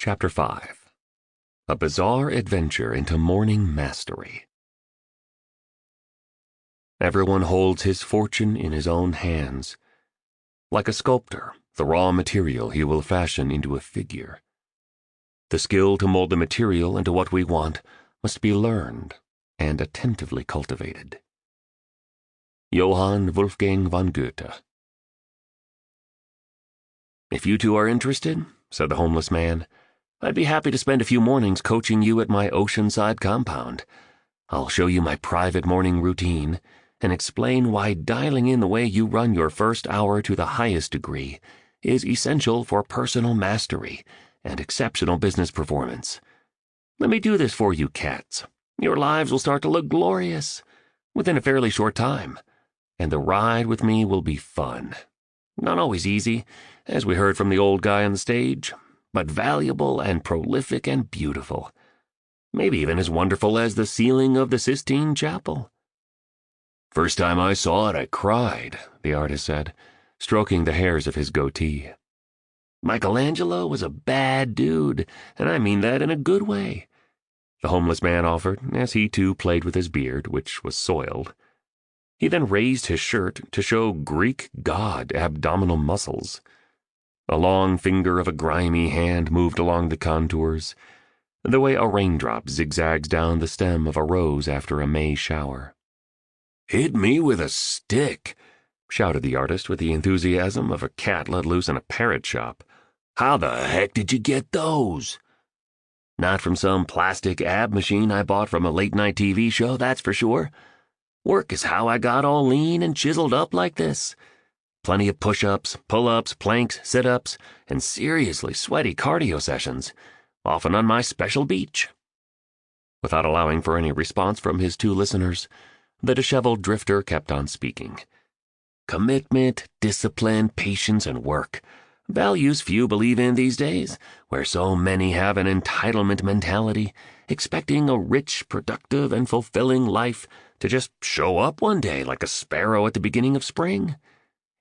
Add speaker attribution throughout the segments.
Speaker 1: Chapter 5. A Bizarre Adventure into Morning Mastery. Everyone holds his fortune in his own hands. Like a sculptor, the raw material he will fashion into a figure. The skill to mold the material into what we want must be learned and attentively cultivated. Johann Wolfgang von Goethe. "If you two are interested," said the homeless man, "I'd be happy to spend a few mornings coaching you at my oceanside compound. I'll show you my private morning routine and explain why dialing in the way you run your first hour to the highest degree is essential for personal mastery and exceptional business performance. Let me do this for you, cats. Your lives will start to look glorious within a fairly short time, and the ride with me will be fun. Not always easy, as we heard from the old guy on the stage, but valuable and prolific and beautiful. Maybe even as wonderful as the ceiling of the Sistine Chapel." "First time I saw it, I cried," the artist said, stroking the hairs of his goatee. "Michelangelo was a bad dude, and I mean that in a good way," the homeless man offered, as he too played with his beard, which was soiled. He then raised his shirt to show Greek god abdominal muscles. A long finger of a grimy hand moved along the contours, the way a raindrop zigzags down the stem of a rose after a May shower. "Hit me with a stick," shouted the artist with the enthusiasm of a cat let loose in a parrot shop. "How the heck did you get those?" "Not from some plastic ab machine I bought from a late-night TV show, that's for sure. Work is how I got all lean and chiseled up like this. Plenty of push-ups, pull-ups, planks, sit-ups, and seriously sweaty cardio sessions, often on my special beach." Without allowing for any response from his two listeners, the disheveled drifter kept on speaking. "Commitment, discipline, patience, and work. Values few believe in these days, where so many have an entitlement mentality, expecting a rich, productive, and fulfilling life to just show up one day like a sparrow at the beginning of spring,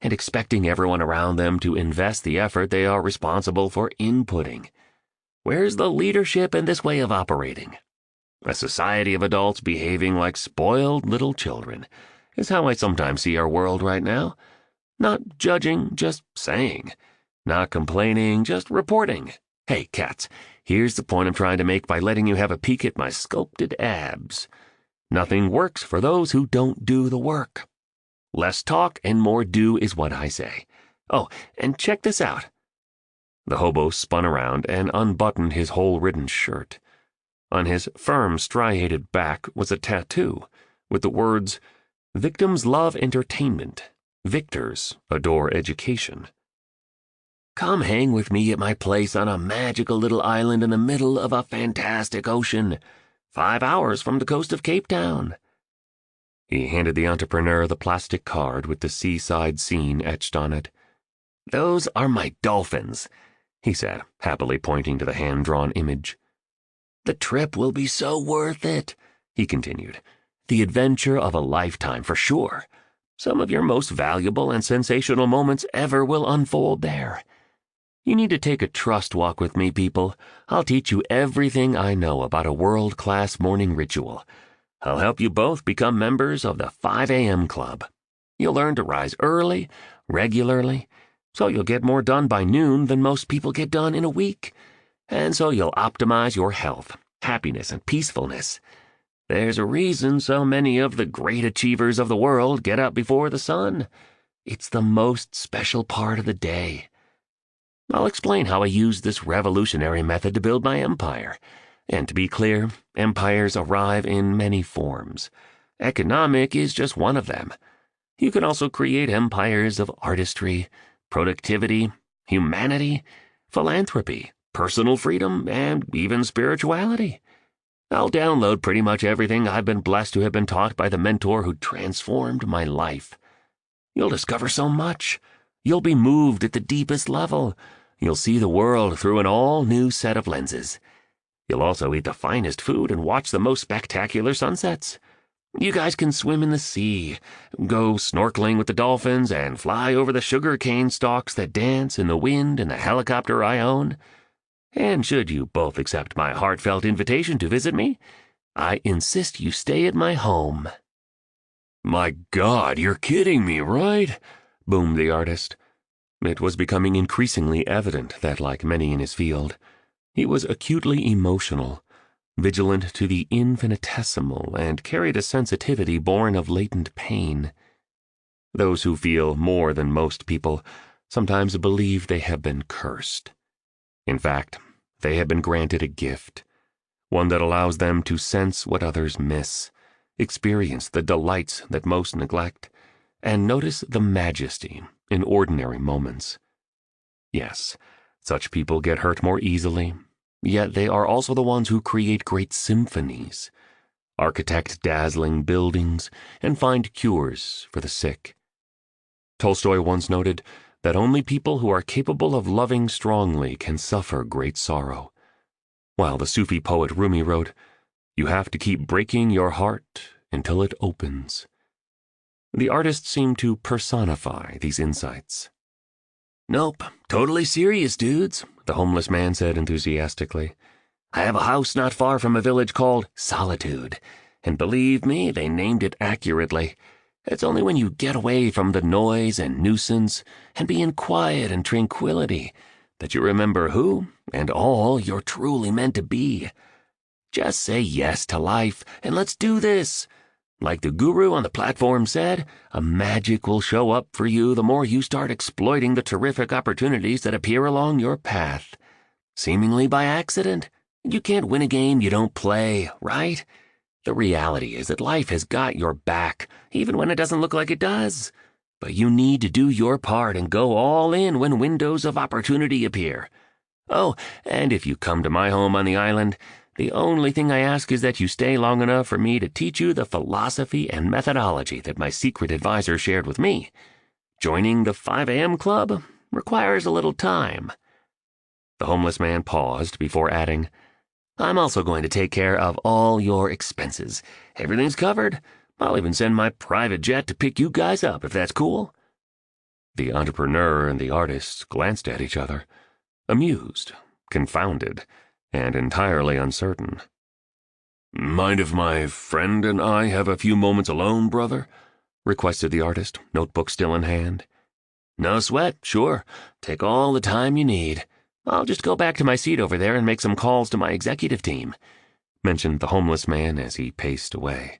Speaker 1: and expecting everyone around them to invest the effort they are responsible for inputting. Where's the leadership in this way of operating? A society of adults behaving like spoiled little children is how I sometimes see our world right now. Not judging, just saying. Not complaining, just reporting. Hey, cats, here's the point I'm trying to make by letting you have a peek at my sculpted abs. Nothing works for those who don't do the work. Less talk and more do is what I say. Oh, and check this out." The hobo spun around and unbuttoned his hole-ridden shirt. On his firm, striated back was a tattoo with the words, "Victims love entertainment. Victors adore education." "Come hang with me at my place on a magical little island in the middle of a fantastic ocean, 5 hours from the coast of Cape Town." He handed the entrepreneur the plastic card with the seaside scene etched on it. "Those are my dolphins," he said, happily pointing to the hand-drawn image. "The trip will be so worth it," he continued. "The adventure of a lifetime for sure. Some of your most valuable and sensational moments ever will unfold there. You need to take a trust walk with me, people. I'll teach you everything I know about a world-class morning ritual. I'll help you both become members of the 5 a.m. club. You'll learn to rise early, regularly, so you'll get more done by noon than most people get done in a week. And so you'll optimize your health, happiness, and peacefulness. There's a reason so many of the great achievers of the world get up before the sun. It's the most special part of the day. I'll explain how I used this revolutionary method to build my empire. And to be clear, empires arrive in many forms. Economic is just one of them. You can also create empires of artistry, productivity, humanity, philanthropy, personal freedom, and even spirituality. I'll download pretty much everything I've been blessed to have been taught by the mentor who transformed my life. You'll discover so much. You'll be moved at the deepest level. You'll see the world through an all-new set of lenses. You'll also eat the finest food and watch the most spectacular sunsets. You guys can swim in the sea, go snorkeling with the dolphins, and fly over the sugar cane stalks that dance in the wind in the helicopter I own. And should you both accept my heartfelt invitation to visit me, I insist you stay at my home." "My God, you're kidding me, right?" boomed the artist. It was becoming increasingly evident that, like many in his field, he was acutely emotional, vigilant to the infinitesimal, and carried a sensitivity born of latent pain. Those who feel more than most people sometimes believe they have been cursed. In fact, they have been granted a gift, one that allows them to sense what others miss, experience the delights that most neglect, and notice the majesty in ordinary moments. Yes, such people get hurt more easily, yet they are also the ones who create great symphonies, architect dazzling buildings, and find cures for the sick. Tolstoy once noted that only people who are capable of loving strongly can suffer great sorrow, while the Sufi poet Rumi wrote, "You have to keep breaking your heart until it opens." The artist seemed to personify these insights. "Nope, totally serious, dudes," the homeless man said enthusiastically. "I have a house not far from a village called Solitude, and believe me, they named it accurately. It's only when you get away from the noise and nuisance and be in quiet and tranquility that you remember who and all you're truly meant to be. Just say yes to life and let's do this. Like the guru on the platform said, a magic will show up for you the more you start exploiting the terrific opportunities that appear along your path. Seemingly by accident. You can't win a game you don't play, right? The reality is that life has got your back, even when it doesn't look like it does. But you need to do your part and go all in when windows of opportunity appear. Oh, and if you come to my home on the island, the only thing I ask is that you stay long enough for me to teach you the philosophy and methodology that my secret advisor shared with me. Joining the 5 a.m. club requires a little time." The homeless man paused before adding, "I'm also going to take care of all your expenses. Everything's covered. I'll even send my private jet to pick you guys up if that's cool." The entrepreneur and the artist glanced at each other, amused, confounded, and entirely uncertain. "Mind if my friend and I have a few moments alone, brother?" requested the artist, notebook still in hand. "No sweat, sure. Take all the time you need. I'll just go back to my seat over there and make some calls to my executive team," mentioned the homeless man as he paced away.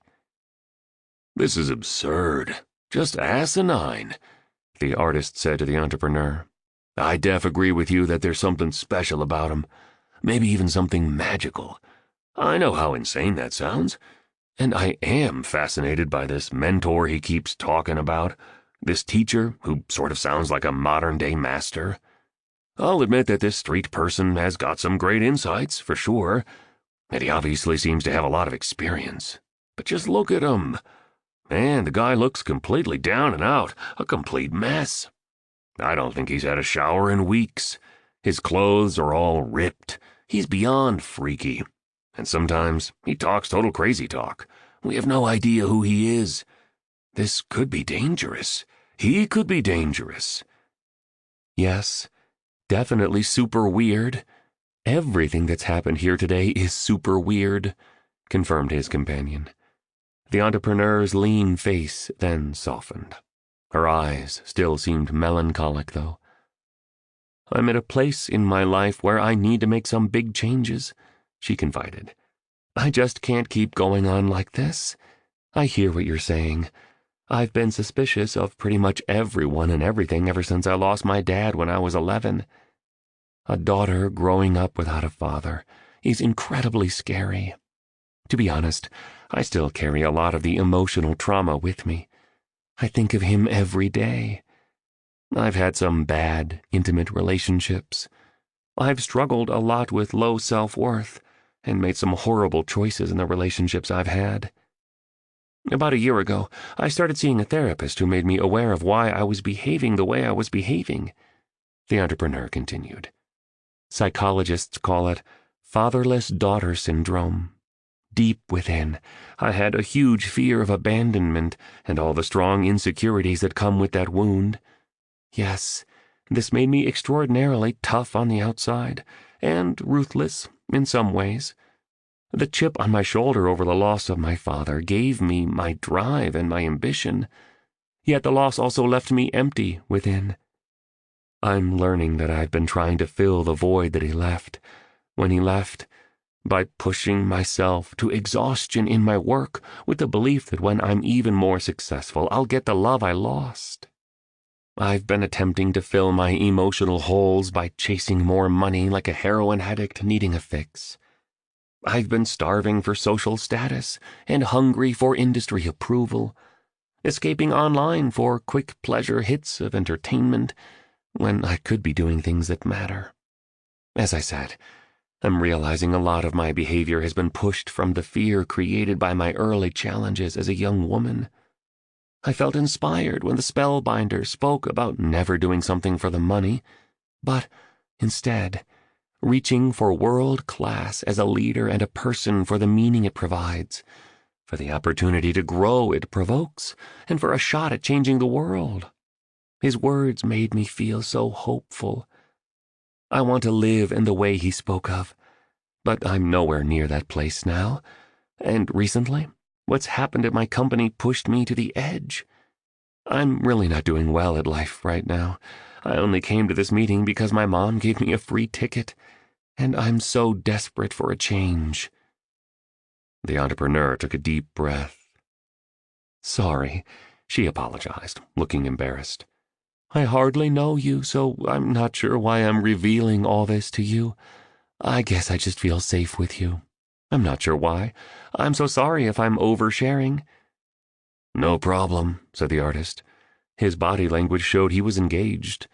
Speaker 1: "This is absurd. Just asinine," the artist said to the entrepreneur. "I def agree with you that there's something special about him. Maybe even something magical. I know how insane that sounds. And I am fascinated by this mentor he keeps talking about, this teacher who sort of sounds like a modern-day master. I'll admit that this street person has got some great insights, for sure, and he obviously seems to have a lot of experience. But just look at him. Man, the guy looks completely down and out, a complete mess. I don't think he's had a shower in weeks. His clothes are all ripped. He's beyond freaky. And sometimes he talks total crazy talk. We have no idea who he is. This could be dangerous. He could be dangerous." "Yes, definitely super weird. Everything that's happened here today is super weird," confirmed his companion. The entrepreneur's lean face then softened. Her eyes still seemed melancholic, though. "I'm at a place in my life where I need to make some big changes," she confided. "I just can't keep going on like this. I hear what you're saying. I've been suspicious of pretty much everyone and everything ever since I lost my dad when I was 11. A daughter growing up without a father is incredibly scary. To be honest, I still carry a lot of the emotional trauma with me. I think of him every day. I've had some bad, intimate relationships. I've struggled a lot with low self-worth and made some horrible choices in the relationships I've had. About a year ago, I started seeing a therapist who made me aware of why I was behaving the way I was behaving," the entrepreneur continued. "Psychologists call it fatherless daughter syndrome. Deep within, I had a huge fear of abandonment and all the strong insecurities that come with that wound. Yes, This made me extraordinarily tough on the outside, and ruthless in some ways. The chip on my shoulder over the loss of my father gave me my drive and my ambition, yet the loss also left me empty within. I'm learning that I've been trying to fill the void that he left, when he left, by pushing myself to exhaustion in my work with the belief that when I'm even more successful, I'll get the love I lost. I've been attempting to fill my emotional holes by chasing more money like a heroin addict needing a fix. I've been starving for social status and hungry for industry approval, escaping online for quick pleasure hits of entertainment when I could be doing things that matter. As I said, I'm realizing a lot of my behavior has been pushed from the fear created by my early challenges as a young woman. I felt inspired when the spellbinder spoke about never doing something for the money, but instead, reaching for world class as a leader and a person for the meaning it provides, for the opportunity to grow it provokes, and for a shot at changing the world. His words made me feel so hopeful. I want to live in the way he spoke of, but I'm nowhere near that place now, and recently, what's happened at my company pushed me to the edge. I'm really not doing well at life right now. I only came to this meeting because my mom gave me a free ticket, and I'm so desperate for a change. The entrepreneur took a deep breath. Sorry, she apologized, looking embarrassed. I hardly know you, so I'm not sure why I'm revealing all this to you. I guess I just feel safe with you. I'm not sure why. I'm so sorry if I'm oversharing. No problem, said the artist. His body language showed he was engaged.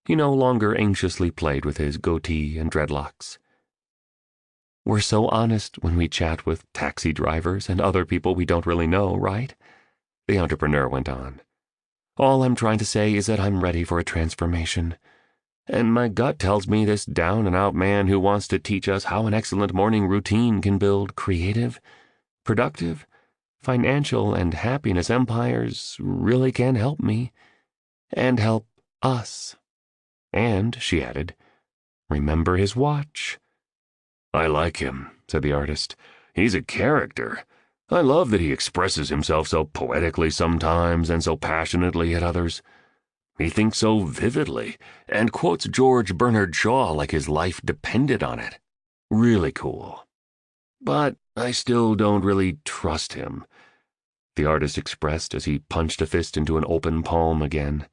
Speaker 1: He no longer anxiously played with his goatee and dreadlocks. We're so honest when we chat with taxi drivers and other people we don't really know, right? The entrepreneur went on. All I'm trying to say is that I'm ready for a transformation. And my gut tells me this down-and-out man who wants to teach us how an excellent morning routine can build creative, productive, financial, and happiness empires really can help me, and help us. And, she added, remember his watch. I like him, said the artist. He's a character. I love that he expresses himself so poetically sometimes and so passionately at others. He thinks so vividly and quotes George Bernard Shaw like his life depended on it. Really cool. But I still don't really trust him, the artist expressed as he punched a fist into an open palm again.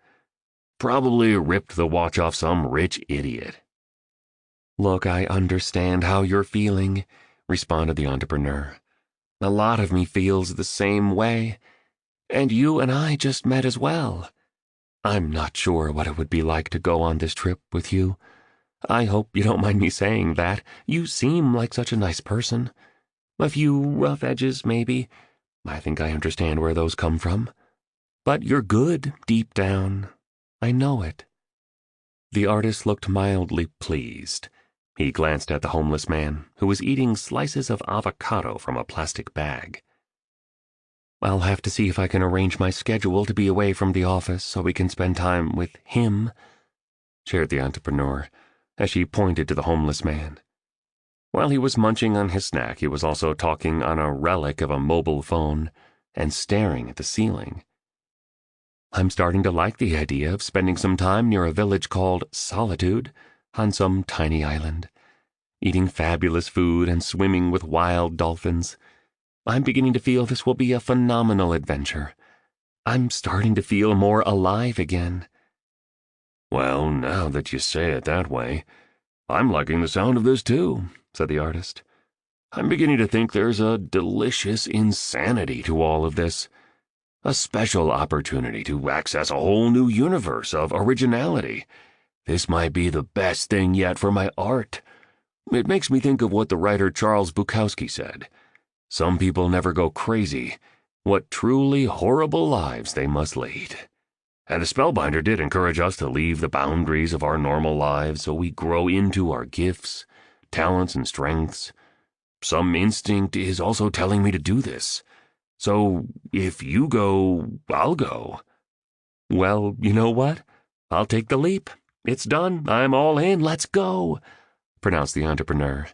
Speaker 1: Probably ripped the watch off some rich idiot. Look, I understand how you're feeling, responded the entrepreneur. A lot of me feels the same way, and you and I just met as well. I'm not sure what it would be like to go on this trip with you. I hope you don't mind me saying that. You seem like such a nice person. A few rough edges, maybe. I think I understand where those come from. But you're good deep down. I know it. The artist looked mildly pleased. He glanced at the homeless man, who was eating slices of avocado from a plastic bag. I'll have to see if I can arrange my schedule to be away from the office so we can spend time with him, shared the entrepreneur, as she pointed to the homeless man. While he was munching on his snack, he was also talking on a relic of a mobile phone and staring at the ceiling. I'm starting to like the idea of spending some time near a village called Solitude on some tiny island, eating fabulous food and swimming with wild dolphins. I'm beginning to feel this will be a phenomenal adventure. I'm starting to feel more alive again. Well, now that you say it that way, I'm liking the sound of this too, said the artist. I'm beginning to think there's a delicious insanity to all of this. A special opportunity to access a whole new universe of originality. This might be the best thing yet for my art. It makes me think of what the writer Charles Bukowski said. Some people never go crazy. What truly horrible lives they must lead. And the Spellbinder did encourage us to leave the boundaries of our normal lives so we grow into our gifts, talents, and strengths. Some instinct is also telling me to do this. So if you go, I'll go. Well, you know what? I'll take the leap, It's done. I'm all in. Let's go," pronounced the entrepreneur.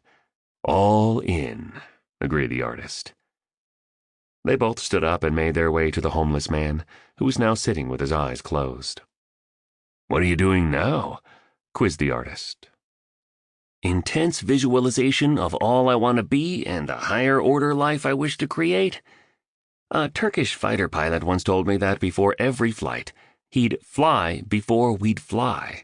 Speaker 1: "All in," agreed the artist. They both stood up and made their way to the homeless man, who was now sitting with his eyes closed. "What are you doing now?" quizzed the artist. "Intense visualization of all I want to be and the higher order life I wish to create. A Turkish fighter pilot once told me that before every flight, he'd fly before we'd fly.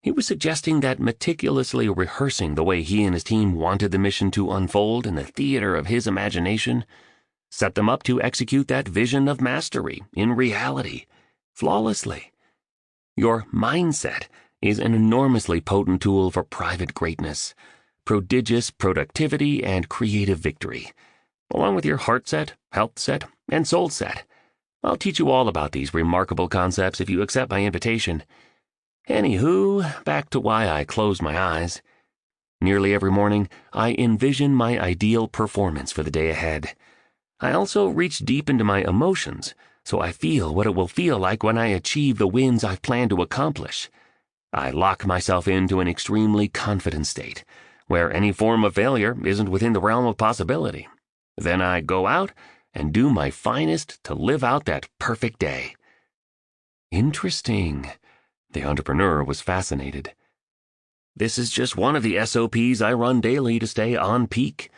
Speaker 1: He was suggesting that meticulously rehearsing the way he and his team wanted the mission to unfold in the theater of his imagination set them up to execute that vision of mastery in reality, flawlessly. Your mindset is an enormously potent tool for private greatness, prodigious productivity, and creative victory, along with your heart set, health set, and soul set. I'll teach you all about these remarkable concepts if you accept my invitation. Anywho, back to why I close my eyes. Nearly every morning, I envision my ideal performance for the day ahead. I also reach deep into my emotions, so I feel what it will feel like when I achieve the wins I've planned to accomplish. I lock myself into an extremely confident state, where any form of failure isn't within the realm of possibility. Then I go out and do my finest to live out that perfect day." "Interesting." The entrepreneur was fascinated. "This is just one of the SOPs I run daily to stay on peak.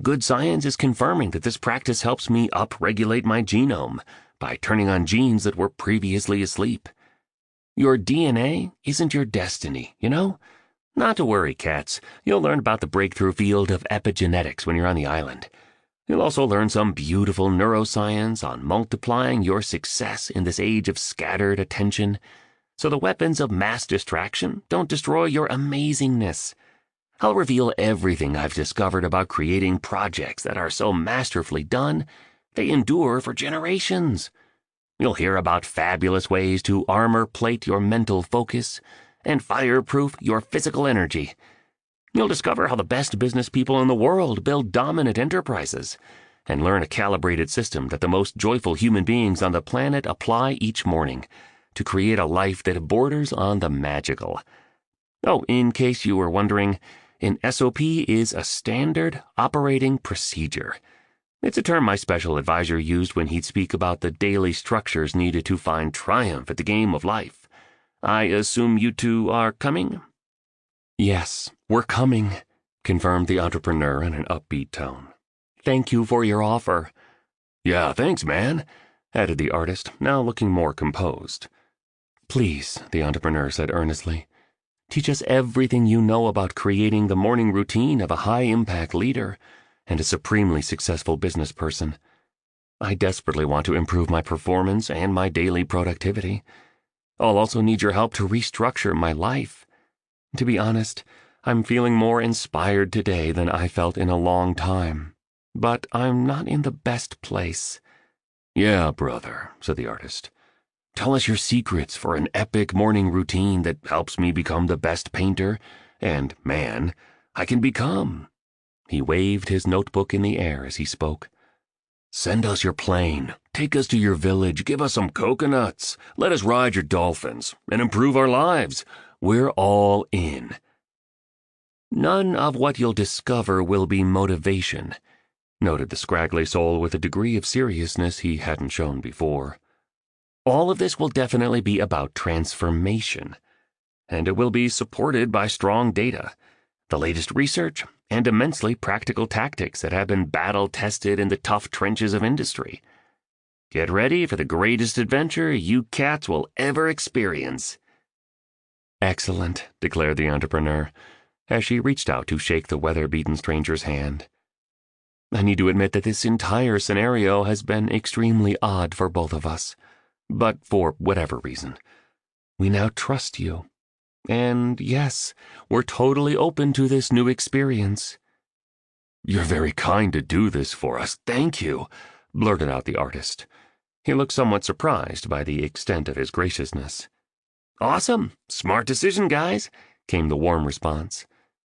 Speaker 1: Good science is confirming that this practice helps me upregulate my genome by turning on genes that were previously asleep. Your DNA isn't your destiny, you know? Not to worry, cats. You'll learn about the breakthrough field of epigenetics when you're on the island. You'll also learn some beautiful neuroscience on multiplying your success in this age of scattered attention, so the weapons of mass distraction don't destroy your amazingness. I'll reveal everything I've discovered about creating projects that are so masterfully done, they endure for generations. You'll hear about fabulous ways to armor plate your mental focus and fireproof your physical energy. You'll discover how the best business people in the world build dominant enterprises and learn a calibrated system that the most joyful human beings on the planet apply each morning to create a life that borders on the magical. Oh, in case you were wondering, an SOP is a standard operating procedure. It's a term my special advisor used when he'd speak about the daily structures needed to find triumph at the game of life. I assume you two are coming?" "Yes, we're coming," confirmed the entrepreneur in an upbeat tone. "Thank you for your offer." "Yeah, thanks, man," added the artist, now looking more composed. "Please," the entrepreneur said earnestly, "teach us everything you know about creating the morning routine of a high-impact leader and a supremely successful business person. I desperately want to improve my performance and my daily productivity. I'll also need your help to restructure my life. To be honest, I'm feeling more inspired today than I felt in a long time, but I'm not in the best place." "Yeah, brother," said the artist. "Tell us your secrets for an epic morning routine that helps me become the best painter and man I can become." He waved his notebook in the air as he spoke. "Send us your plane, take us to your village, give us some coconuts, let us ride your dolphins, and improve our lives. We're all in." "None of what you'll discover will be motivation," noted the scraggly soul with a degree of seriousness he hadn't shown before. "All of this will definitely be about transformation, and it will be supported by strong data, the latest research, and immensely practical tactics that have been battle-tested in the tough trenches of industry. Get ready for the greatest adventure you cats will ever experience." "Excellent," declared the entrepreneur, as she reached out to shake the weather-beaten stranger's hand. "I need to admit that this entire scenario has been extremely odd for both of us, but for whatever reason, we now trust you. And yes, we're totally open to this new experience." "You're very kind to do this for us, thank you," blurted out the artist. He looked somewhat surprised by the extent of his graciousness. "Awesome! Smart decision, guys," came the warm response.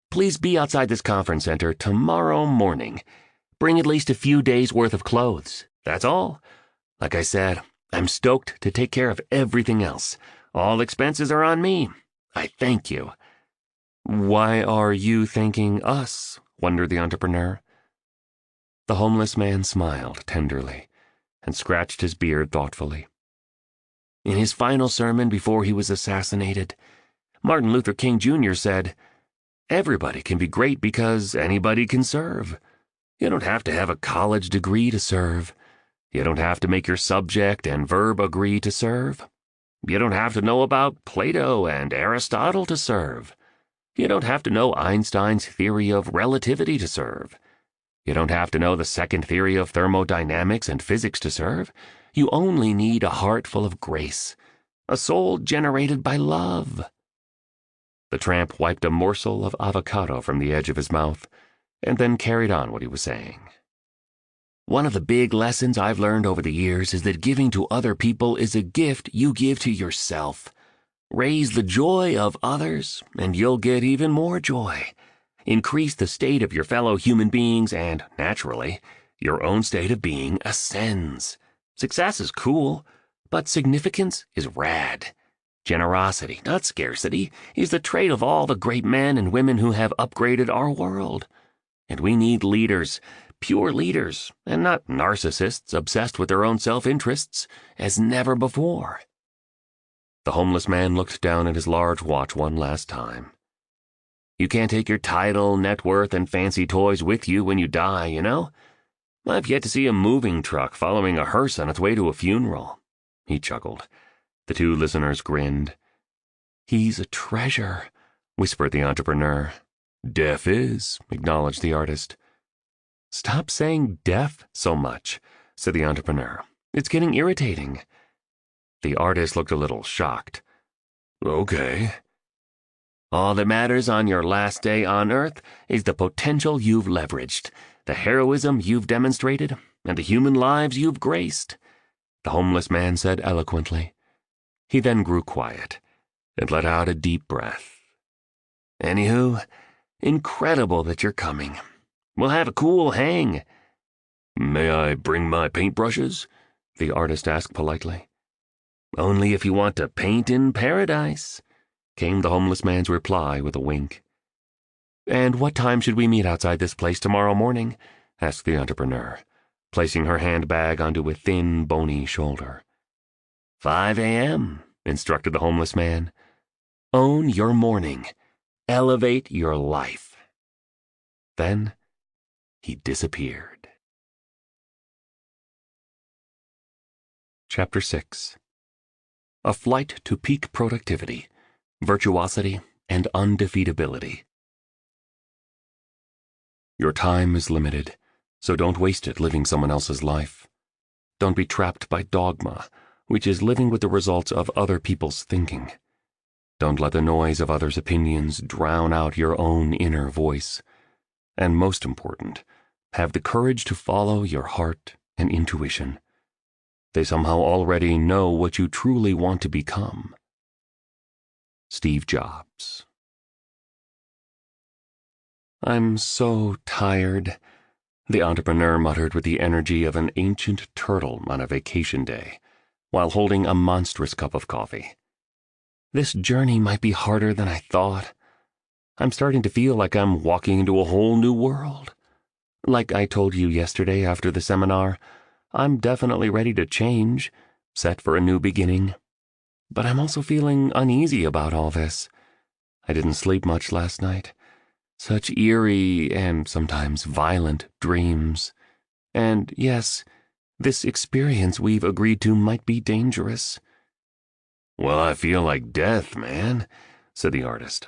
Speaker 1: "Please be outside this conference center tomorrow morning. Bring at least a few days' worth of clothes. That's all. Like I said, I'm stoked to take care of everything else. All expenses are on me. I thank you." "Why are you thanking us?" wondered the entrepreneur. The homeless man smiled tenderly and scratched his beard thoughtfully. In his final sermon before he was assassinated, Martin Luther King Jr. said, "Everybody can be great because anybody can serve. You don't have to have a college degree to serve. You don't have to make your subject and verb agree to serve. You don't have to know about Plato and Aristotle to serve. You don't have to know Einstein's theory of relativity to serve. You don't have to know the second theory of thermodynamics and physics to serve. You only need a heart full of grace, a soul generated by love." The tramp wiped a morsel of avocado from the edge of his mouth and then carried on what he was saying. "One of the big lessons I've learned over the years is that giving to other people is a gift you give to yourself. Raise the joy of others, and you'll get even more joy. Increase the state of your fellow human beings, and, naturally, your own state of being ascends. Success is cool, but significance is rad. Generosity, not scarcity, is the trait of all the great men and women who have upgraded our world. And we need leaders, pure leaders, and not narcissists obsessed with their own self-interests, as never before." The homeless man looked down at his large watch one last time. "You can't take your title, net worth, and fancy toys with you when you die, you know? I've yet to see a moving truck following a hearse on its way to a funeral." He chuckled. The two listeners grinned. "He's a treasure," whispered the entrepreneur. "Deaf is," acknowledged the artist. "Stop saying deaf so much," said the entrepreneur. "It's getting irritating." The artist looked a little shocked. "Okay." "All that matters on your last day on Earth is the potential you've leveraged, the heroism you've demonstrated, and the human lives you've graced," the homeless man said eloquently. He then grew quiet and let out a deep breath. "Anywho, incredible that you're coming. We'll have a cool hang." "May I bring my paintbrushes?" the artist asked politely. "Only if you want to paint in paradise," came the homeless man's reply with a wink. "And what time should we meet outside this place tomorrow morning?" asked the entrepreneur, placing her handbag onto a thin, bony shoulder. 5 a.m., instructed the homeless man. "Own your morning. Elevate your life." Then he disappeared. Chapter 6. A Flight to Peak Productivity, Virtuosity, and Undefeatability. Your time is limited, so don't waste it living someone else's life. Don't be trapped by dogma, which is living with the results of other people's thinking. Don't let the noise of others' opinions drown out your own inner voice. And most important, have the courage to follow your heart and intuition. They somehow already know what you truly want to become. Steve Jobs. "I'm so tired," the entrepreneur muttered with the energy of an ancient turtle on a vacation day, while holding a monstrous cup of coffee. "This journey might be harder than I thought. I'm starting to feel like I'm walking into a whole new world. Like I told you yesterday after the seminar, I'm definitely ready to change, set for a new beginning. But I'm also feeling uneasy about all this. I didn't sleep much last night. Such eerie and sometimes violent dreams. And yes, this experience we've agreed to might be dangerous." "Well, I feel like death, man," said the artist.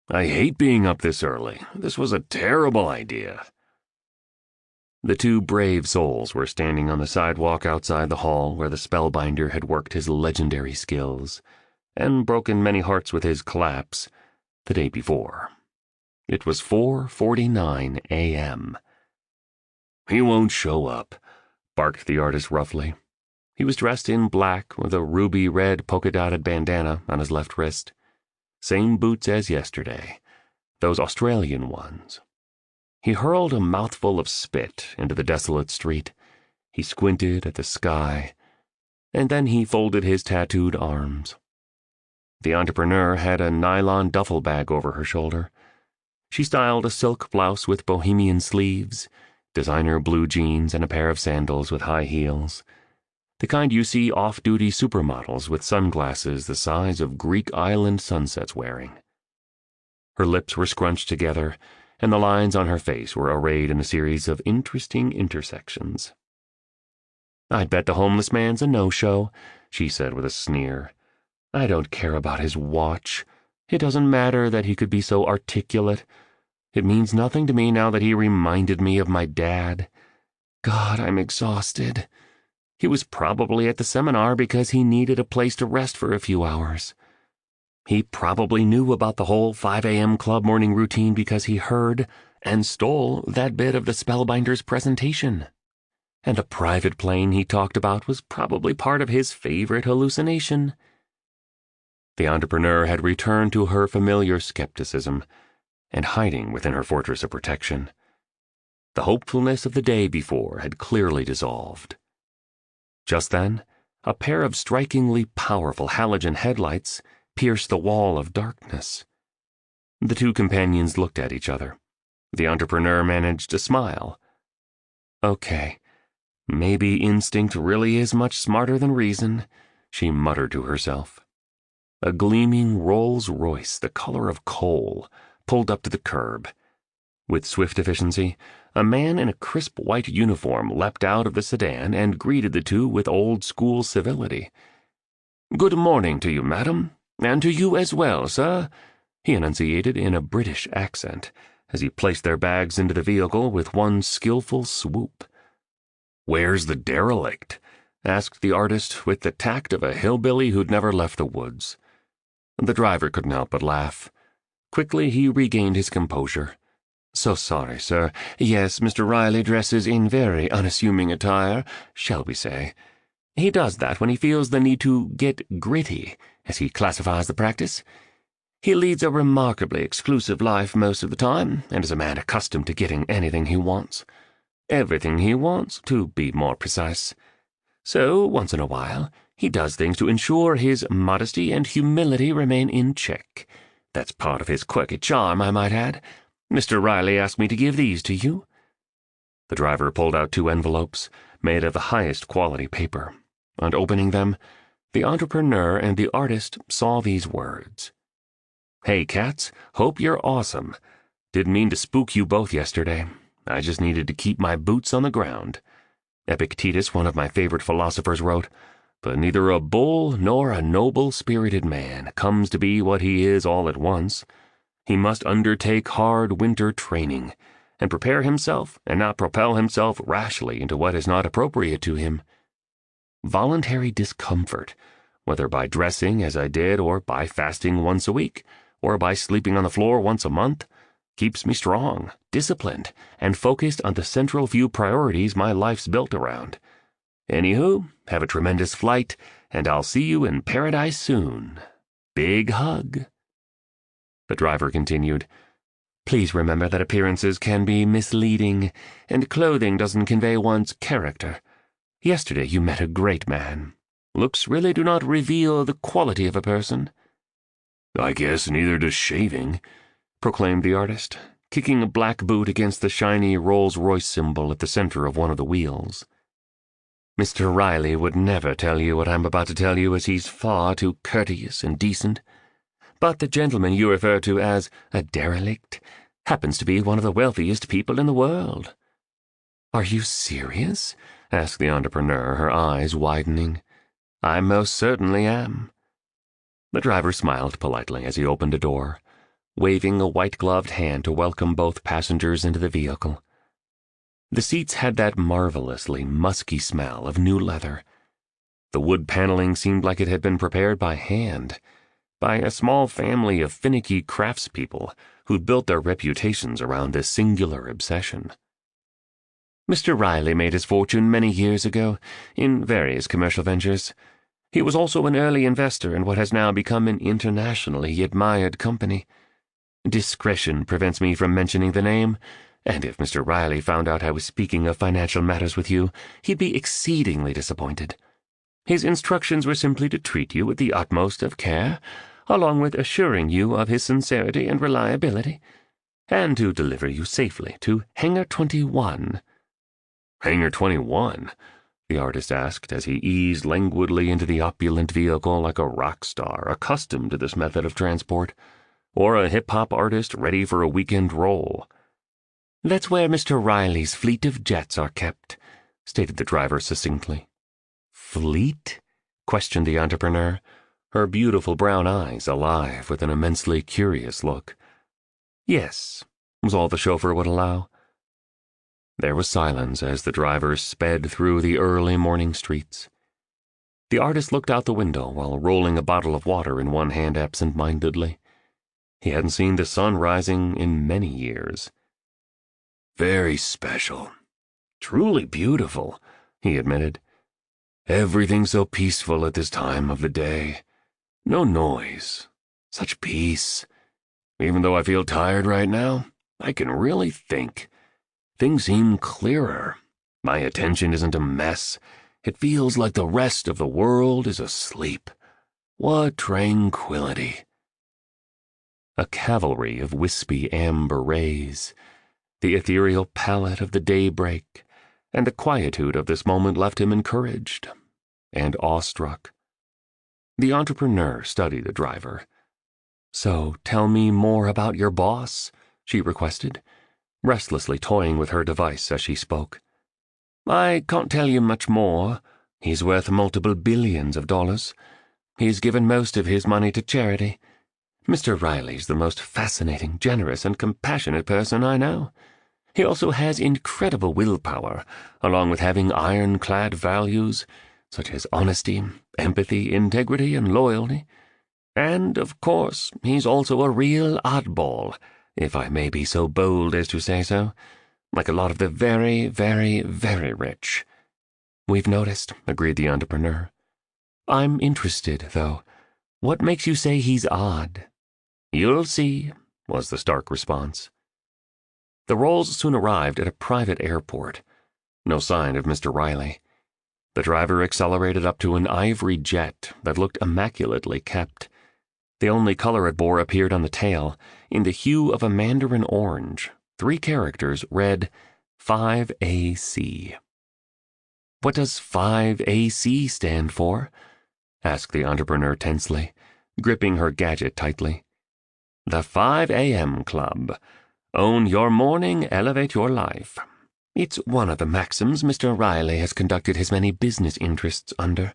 Speaker 1: "I hate being up this early. This was a terrible idea." The two brave souls were standing on the sidewalk outside the hall where the spellbinder had worked his legendary skills and broken many hearts with his collapse the day before. It was 4:49 a.m. "He won't show up," barked the artist roughly. He was dressed in black with a ruby-red polka-dotted bandana on his left wrist. Same boots as yesterday, those Australian ones. He hurled a mouthful of spit into the desolate street. He squinted at the sky, and then he folded his tattooed arms. The entrepreneur had a nylon duffel bag over her shoulder. She styled a silk blouse with bohemian sleeves, designer blue jeans, and a pair of sandals with high heels. The kind you see off-duty supermodels with sunglasses the size of Greek island sunsets wearing. Her lips were scrunched together, and the lines on her face were arrayed in a series of interesting intersections. "I'd bet the homeless man's a no-show," she said with a sneer. "I don't care about his watch. It doesn't matter that he could be so articulate. It means nothing to me now that he reminded me of my dad. God, I'm exhausted. He was probably at the seminar because he needed a place to rest for a few hours. He probably knew about the whole 5 a.m. club morning routine because he heard and stole that bit of the Spellbinder's presentation. And the private plane he talked about was probably part of his favorite hallucination." The entrepreneur had returned to her familiar skepticism and hiding within her fortress of protection. The hopefulness of the day before had clearly dissolved. Just then, a pair of strikingly powerful halogen headlights pierced the wall of darkness. The two companions looked at each other. The entrepreneur managed a smile. "Okay, maybe instinct really is much smarter than reason," she muttered to herself. A gleaming Rolls-Royce, the color of coal, pulled up to the curb. With swift efficiency, a man in a crisp white uniform leapt out of the sedan and greeted the two with old-school civility. "Good morning to you, madam, and to you as well, sir," he enunciated in a British accent as he placed their bags into the vehicle with one skillful swoop. "Where's the derelict?" asked the artist with the tact of a hillbilly who'd never left the woods. The driver couldn't help but laugh. Quickly he regained his composure. "So sorry, sir. Yes, Mr. Riley dresses in very unassuming attire, shall we say. He does that when he feels the need to get gritty, as he classifies the practice. He leads a remarkably exclusive life most of the time, and is a man accustomed to getting anything he wants. Everything he wants, to be more precise. So, once in a while, he does things to ensure his modesty and humility remain in check. That's part of his quirky charm, I might add. Mr. Riley asked me to give these to you." The driver pulled out 2 envelopes, made of the highest quality paper. On opening them, the entrepreneur and the artist saw these words. "Hey, cats, hope you're awesome. Didn't mean to spook you both yesterday. I just needed to keep my boots on the ground. Epictetus, one of my favorite philosophers, wrote, 'But neither a bull nor a noble-spirited man comes to be what he is all at once. He must undertake hard winter training, and prepare himself and not propel himself rashly into what is not appropriate to him. Voluntary discomfort, whether by dressing as I did or by fasting once a week, or by sleeping on the floor once a month, keeps me strong, disciplined, and focused on the central few priorities my life's built around. Anywho, have a tremendous flight, and I'll see you in paradise soon. Big hug." The driver continued, "Please remember that appearances can be misleading, and clothing doesn't convey one's character. Yesterday you met a great man. Looks really do not reveal the quality of a person." "I guess neither does shaving," proclaimed the artist, kicking a black boot against the shiny Rolls-Royce symbol at the center of one of the wheels. "Mr. Riley would never tell you what I'm about to tell you, as he's far too courteous and decent. But the gentleman you refer to as a derelict happens to be one of the wealthiest people in the world." "Are you serious?" asked the entrepreneur, her eyes widening. "I most certainly am." The driver smiled politely as he opened a door, waving a white-gloved hand to welcome both passengers into the vehicle. The seats had that marvelously musky smell of new leather. The wood paneling seemed like it had been prepared by hand, by a small family of finicky craftspeople who'd built their reputations around this singular obsession. Mr. Riley made his fortune many years ago in various commercial ventures. He was also an early investor in what has now become an internationally admired company. Discretion prevents me from mentioning the name, and if Mr. Riley found out I was speaking of financial matters with you, he'd be exceedingly disappointed. His instructions were simply to treat you with the utmost of care, along with assuring you of his sincerity and reliability, and to deliver you safely to Hangar 21. Hangar 21? The artist asked as he eased languidly into the opulent vehicle like a rock star accustomed to this method of transport, or a hip-hop artist ready for a weekend roll. That's where Mr. Riley's fleet of jets are kept, stated the driver succinctly. Fleet? Questioned the entrepreneur, her beautiful brown eyes alive with an immensely curious look. Yes, was all the chauffeur would allow. There was silence as the driver sped through the early morning streets. The artist looked out the window while rolling a bottle of water in one hand absent-mindedly. He hadn't seen the sun rising in many years. Very special. Truly beautiful, he admitted. Everything so peaceful at this time of the day. No noise. Such peace. Even though I feel tired right now, I can really think. Things seem clearer. My attention isn't a mess. It feels like the rest of the world is asleep. What tranquility. A cavalry of wispy amber rays, the ethereal palette of the daybreak, and the quietude of this moment left him encouraged and awestruck. The entrepreneur studied the driver. So tell me more about your boss, she requested, restlessly toying with her device as she spoke. I can't tell you much more. He's worth multiple billions of dollars. He's given most of his money to charity. Mr. Riley's the most fascinating, generous, and compassionate person I know. He also has incredible willpower, along with having ironclad values, such as honesty, empathy, integrity, and loyalty. And, of course, he's also a real oddball, if I may be so bold as to say so, like a lot of the very, very, very rich. We've noticed, agreed the entrepreneur. I'm interested, though. What makes you say he's odd? You'll see, was the stark response. The Rolls soon arrived at a private airport. No sign of Mr. Riley. The driver accelerated up to an ivory jet that looked immaculately kept. The only color it bore appeared on the tail, in the hue of a mandarin orange. 3 characters read 5AC. What does 5AC stand for? Asked the entrepreneur tensely, gripping her gadget tightly. The 5 a.m. Club. Own your morning, elevate your life. It's one of the maxims Mr. Riley has conducted his many business interests under.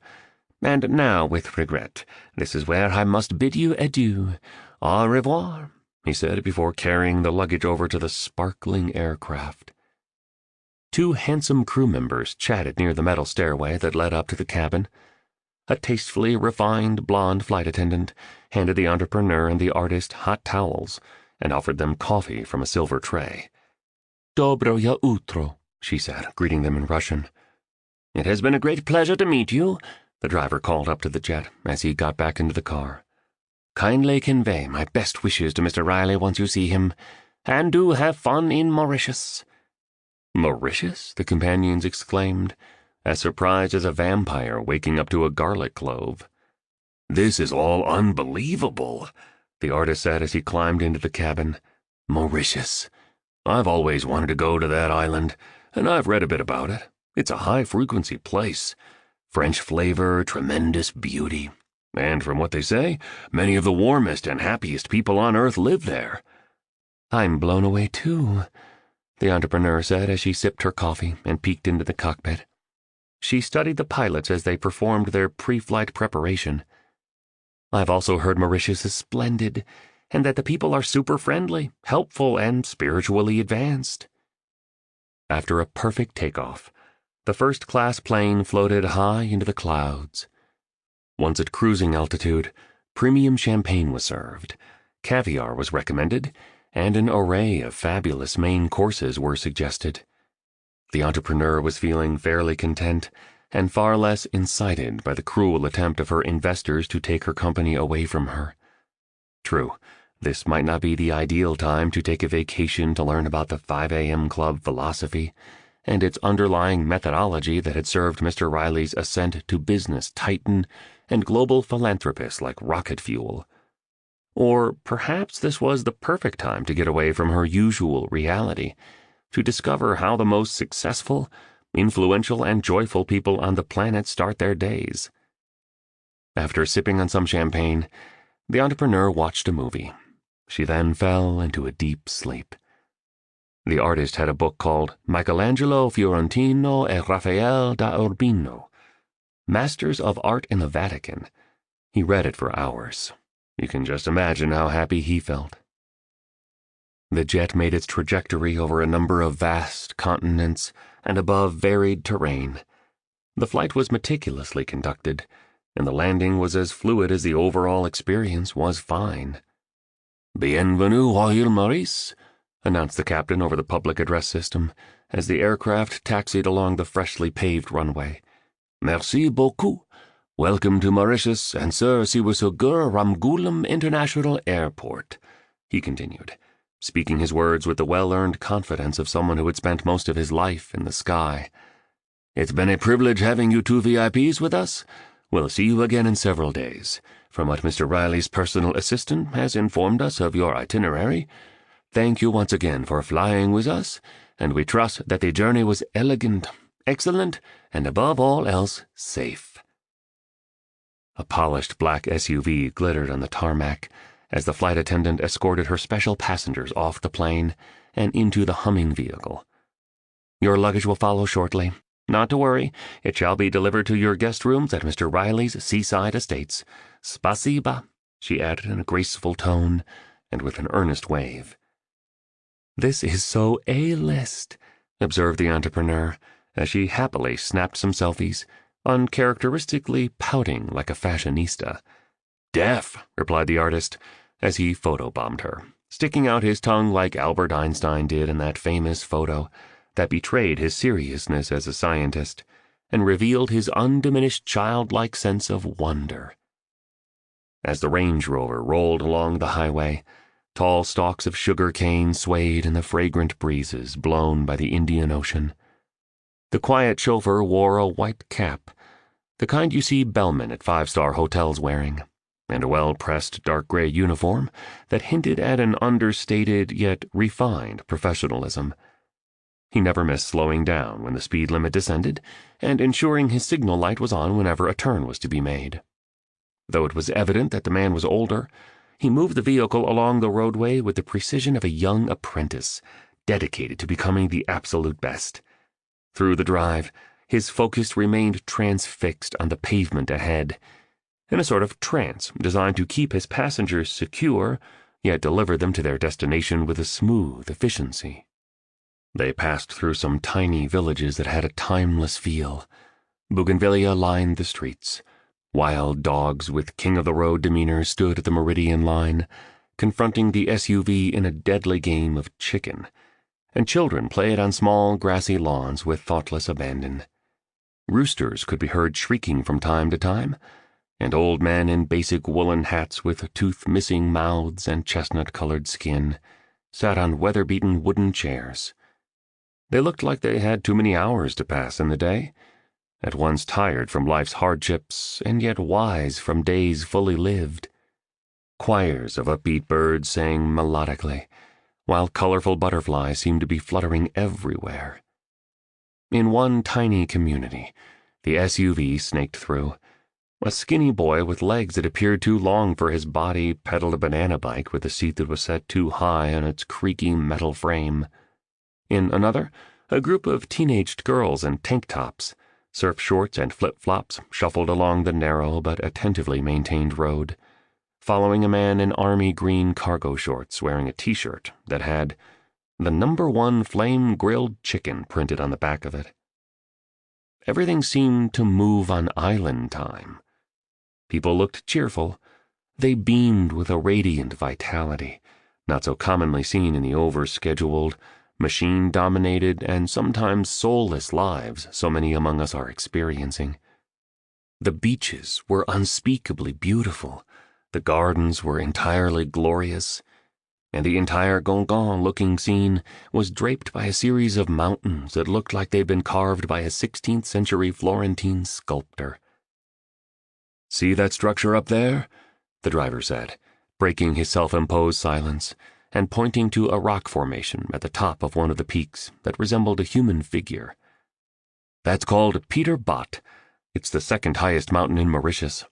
Speaker 1: And now, with regret, this is where I must bid you adieu. Au revoir, he said before carrying the luggage over to the sparkling aircraft. 2 handsome crew members chatted near the metal stairway that led up to the cabin. A tastefully refined blonde flight attendant handed the entrepreneur and the artist hot towels and offered them coffee from a silver tray. Dobroya utro, she said, greeting them in Russian. It has been a great pleasure to meet you, the driver called up to the jet as he got back into the car. Kindly convey my best wishes to Mr. Riley once you see him, and do have fun in Mauritius. Mauritius? The companions exclaimed, as surprised as a vampire waking up to a garlic clove. This is all unbelievable, the artist said as he climbed into the cabin. Mauritius. I've always wanted to go to that island, and I've read a bit about it. It's a high-frequency place. French flavor, tremendous beauty. And from what they say, many of the warmest and happiest people on Earth live there. I'm blown away, too, the entrepreneur said as she sipped her coffee and peeked into the cockpit. She studied the pilots as they performed their pre-flight preparation. I've also heard Mauritius is splendid, and that the people are super friendly, helpful, and spiritually advanced. After a perfect takeoff, the first-class plane floated high into the clouds. Once at cruising altitude, premium champagne was served, caviar was recommended, and an array of fabulous main courses were suggested. The entrepreneur was feeling fairly content and far less incited by the cruel attempt of her investors to take her company away from her. True, this might not be the ideal time to take a vacation to learn about the 5 a.m. Club philosophy and its underlying methodology that had served Mr. Riley's ascent to business titan and global philanthropist like rocket fuel. Or perhaps this was the perfect time to get away from her usual reality, to discover how the most successful, influential, and joyful people on the planet start their days. After sipping on some champagne, the entrepreneur watched a movie. She then fell into a deep sleep. The artist had a book called Michelangelo Fiorentino e Raphael da Urbino, Masters of Art in the Vatican. He read it for hours. You can just imagine how happy he felt. The jet made its trajectory over a number of vast continents and above varied terrain. The flight was meticulously conducted, and the landing was as fluid as the overall experience was fine. "Bienvenue, Royal Maurice," announced the captain over the public address system as the aircraft taxied along the freshly paved runway. "Merci beaucoup. Welcome to Mauritius, and Sir Siwasugur Ramgoolam International Airport," he continued, speaking his words with the well-earned confidence of someone who had spent most of his life in the sky. "It's been a privilege having you two VIPs with us. We'll see you again in several days. From what Mr. Riley's personal assistant has informed us of your itinerary, thank you once again for flying with us, and we trust that the journey was elegant, excellent, and above all else, safe." A polished black SUV glittered on the tarmac as the flight attendant escorted her special passengers off the plane and into the humming vehicle. "Your luggage will follow shortly. Not to worry, it shall be delivered to your guest rooms at Mr. Riley's seaside estates. Spasiba," she added in a graceful tone and with an earnest wave. "This is so A-list," observed the entrepreneur as she happily snapped some selfies, uncharacteristically pouting like a fashionista. "Deaf," replied the artist as he photobombed her, sticking out his tongue like Albert Einstein did in that famous photo that betrayed his seriousness as a scientist and revealed his undiminished childlike sense of wonder. As the Range Rover rolled along the highway, tall stalks of sugar cane swayed in the fragrant breezes blown by the Indian Ocean. The quiet chauffeur wore a white cap, the kind you see bellmen at five-star hotels wearing, and a well-pressed dark gray uniform that hinted at an understated yet refined professionalism. He never missed slowing down when the speed limit descended and ensuring his signal light was on whenever a turn was to be made. Though it was evident that the man was older, he moved the vehicle along the roadway with the precision of a young apprentice, dedicated to becoming the absolute best. Through the drive, his focus remained transfixed on the pavement ahead, in a sort of trance designed to keep his passengers secure, yet deliver them to their destination with a smooth efficiency. They passed through some tiny villages that had a timeless feel. Bougainvillea lined the streets. Wild dogs with king-of-the-road demeanor stood at the meridian line, confronting the SUV in a deadly game of chicken, and children played on small grassy lawns with thoughtless abandon. Roosters could be heard shrieking from time to time, and old men in basic woolen hats with tooth-missing mouths and chestnut-colored skin sat on weather-beaten wooden chairs. They looked like they had too many hours to pass in the day, at once tired from life's hardships and yet wise from days fully lived. Choirs of upbeat birds sang melodically, while colorful butterflies seemed to be fluttering everywhere. In one tiny community, the SUV snaked through. A skinny boy with legs that appeared too long for his body pedaled a banana bike with a seat that was set too high on its creaky metal frame. In another, a group of teenaged girls in tank tops, surf shorts, and flip-flops shuffled along the narrow but attentively maintained road, following a man in army green cargo shorts wearing a t-shirt that had the #1 flame-grilled chicken printed on the back of it. Everything seemed to move on island time. People looked cheerful. They beamed with a radiant vitality, not so commonly seen in the over-scheduled, machine-dominated, and sometimes soulless lives so many among us are experiencing. The beaches were unspeakably beautiful, the gardens were entirely glorious, and the entire Gongon-looking scene was draped by a series of mountains that looked like they'd been carved by a 16th-century Florentine sculptor. "See that structure up there?" the driver said, breaking his self-imposed silence and pointing to a rock formation at the top of one of the peaks that resembled a human figure. "That's called Peter Bot. It's the second highest mountain in Mauritius.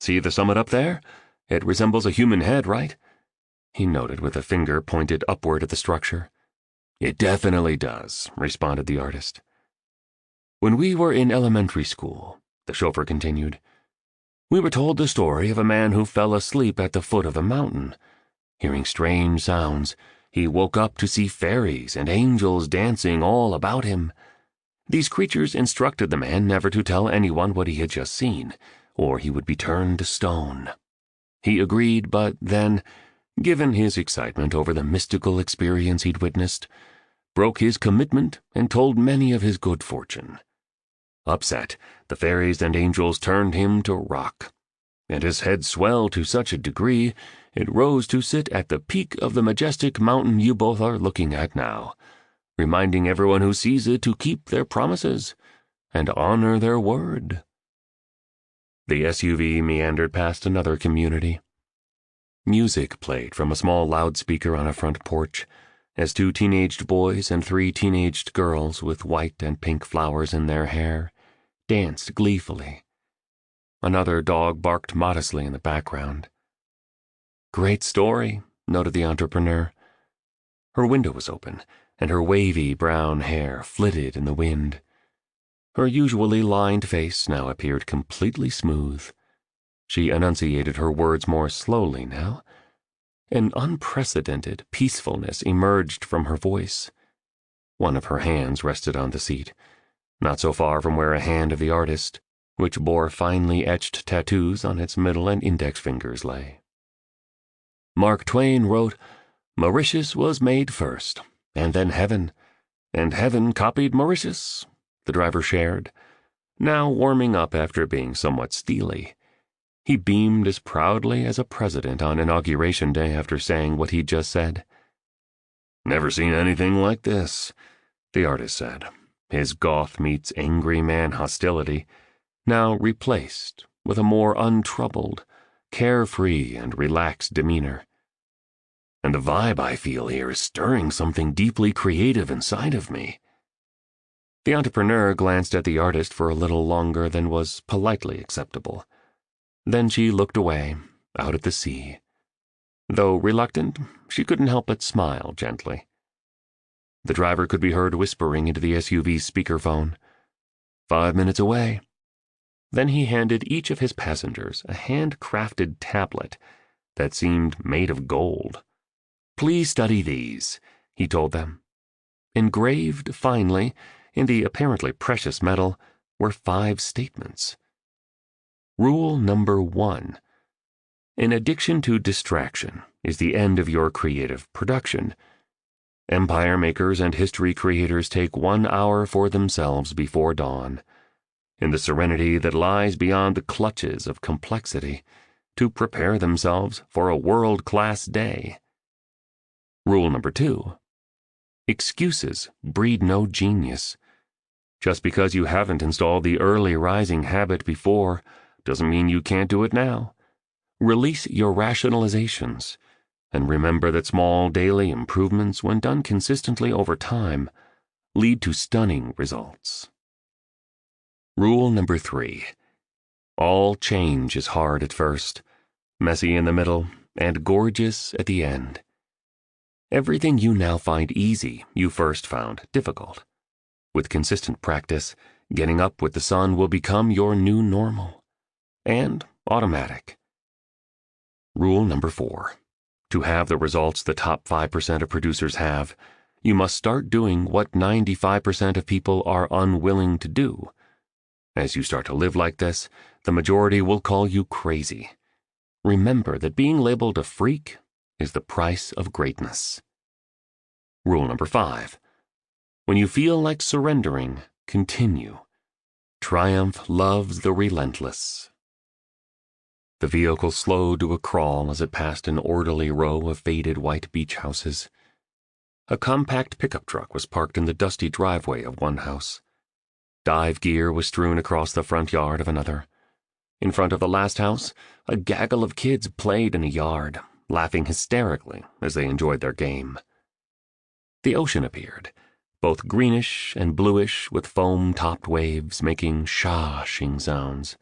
Speaker 1: See the summit up there? It resembles a human head, right?" He noted with a finger pointed upward at the structure. "It definitely does," responded the artist. "When we were in elementary school," the chauffeur continued, "we were told the story of a man who fell asleep at the foot of the mountain. Hearing strange sounds, he woke up to see fairies and angels dancing all about him. These creatures instructed the man never to tell anyone what he had just seen, or he would be turned to stone. He agreed, but then, given his excitement over the mystical experience he'd witnessed, broke his commitment and told many of his good fortune. Upset, the fairies and angels turned him to rock, and his head swelled to such a degree it rose to sit at the peak of the majestic mountain you both are looking at now, reminding everyone who sees it to keep their promises and honor their word." The SUV meandered past another community. Music played from a small loudspeaker on a front porch as 2 teenaged boys and 3 teenaged girls with white and pink flowers in their hair danced gleefully. Another dog barked modestly in the background. "Great story," noted the entrepreneur. Her window was open, and her wavy brown hair flitted in the wind. Her usually lined face now appeared completely smooth. She enunciated her words more slowly now. An unprecedented peacefulness emerged from her voice. One of her hands rested on the seat, not so far from where a hand of the artist, which bore finely etched tattoos on its middle and index fingers, lay. "Mark Twain wrote, 'Mauritius was made first, and then heaven, and heaven copied Mauritius,'" the driver shared, now warming up after being somewhat steely. He beamed as proudly as a president on Inauguration Day after saying what he'd just said. "Never seen anything like this," the artist said, his goth meets angry man hostility now replaced with a more untroubled, carefree and relaxed demeanor. "And the vibe I feel here is stirring something deeply creative inside of me." The entrepreneur glanced at the artist for a little longer than was politely acceptable. Then she looked away, out at the sea. Though reluctant, she couldn't help but smile gently. The driver could be heard whispering into the SUV's speakerphone, "5 minutes away." Then he handed each of his passengers a hand-crafted tablet that seemed made of gold. "Please study these," he told them. Engraved finely, in the apparently precious metal, were 5 statements. Rule number 1. An addiction to distraction is the end of your creative production. Empire makers and history creators take 1 hour for themselves before dawn, in the serenity that lies beyond the clutches of complexity, to prepare themselves for a world-class day. Rule number 2. Excuses breed no genius. Just because you haven't installed the early rising habit before doesn't mean you can't do it now. Release your rationalizations, and remember that small daily improvements, when done consistently over time, lead to stunning results. Rule number 3. All change is hard at first, messy in the middle, and gorgeous at the end. Everything you now find easy, you first found difficult. With consistent practice, getting up with the sun will become your new normal, and automatic. Rule number 4. To have the results the top 5% of producers have, you must start doing what 95% of people are unwilling to do. As you start to live like this, the majority will call you crazy. Remember that being labeled a freak is the price of greatness. Rule number 5. When you feel like surrendering, continue. Triumph loves the relentless. The vehicle slowed to a crawl as it passed an orderly row of faded white beach houses. A compact pickup truck was parked in the dusty driveway of one house. Dive gear was strewn across the front yard of another. In front of the last house, a gaggle of kids played in a yard, laughing hysterically as they enjoyed their game. The ocean appeared, both greenish and bluish with foam-topped waves making shashing sounds,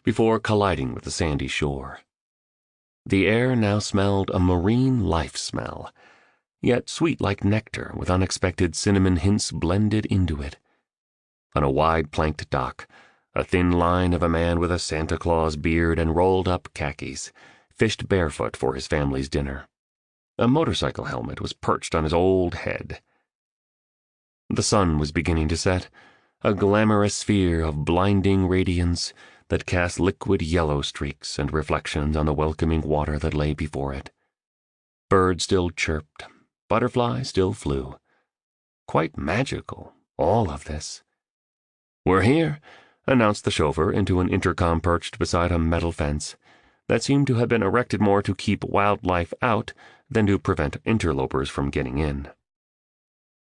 Speaker 1: before colliding with the sandy shore. The air now smelled a marine life smell, yet sweet like nectar with unexpected cinnamon hints blended into it. On a wide planked dock, a thin line of a man with a Santa Claus beard and rolled-up khakis fished barefoot for his family's dinner. A motorcycle helmet was perched on his old head. The sun was beginning to set, a glamorous sphere of blinding radiance that cast liquid yellow streaks and reflections on the welcoming water that lay before it. Birds still chirped, butterflies still flew. Quite magical, all of this. "We're here," announced the chauffeur into an intercom perched beside a metal fence that seemed to have been erected more to keep wildlife out than to prevent interlopers from getting in.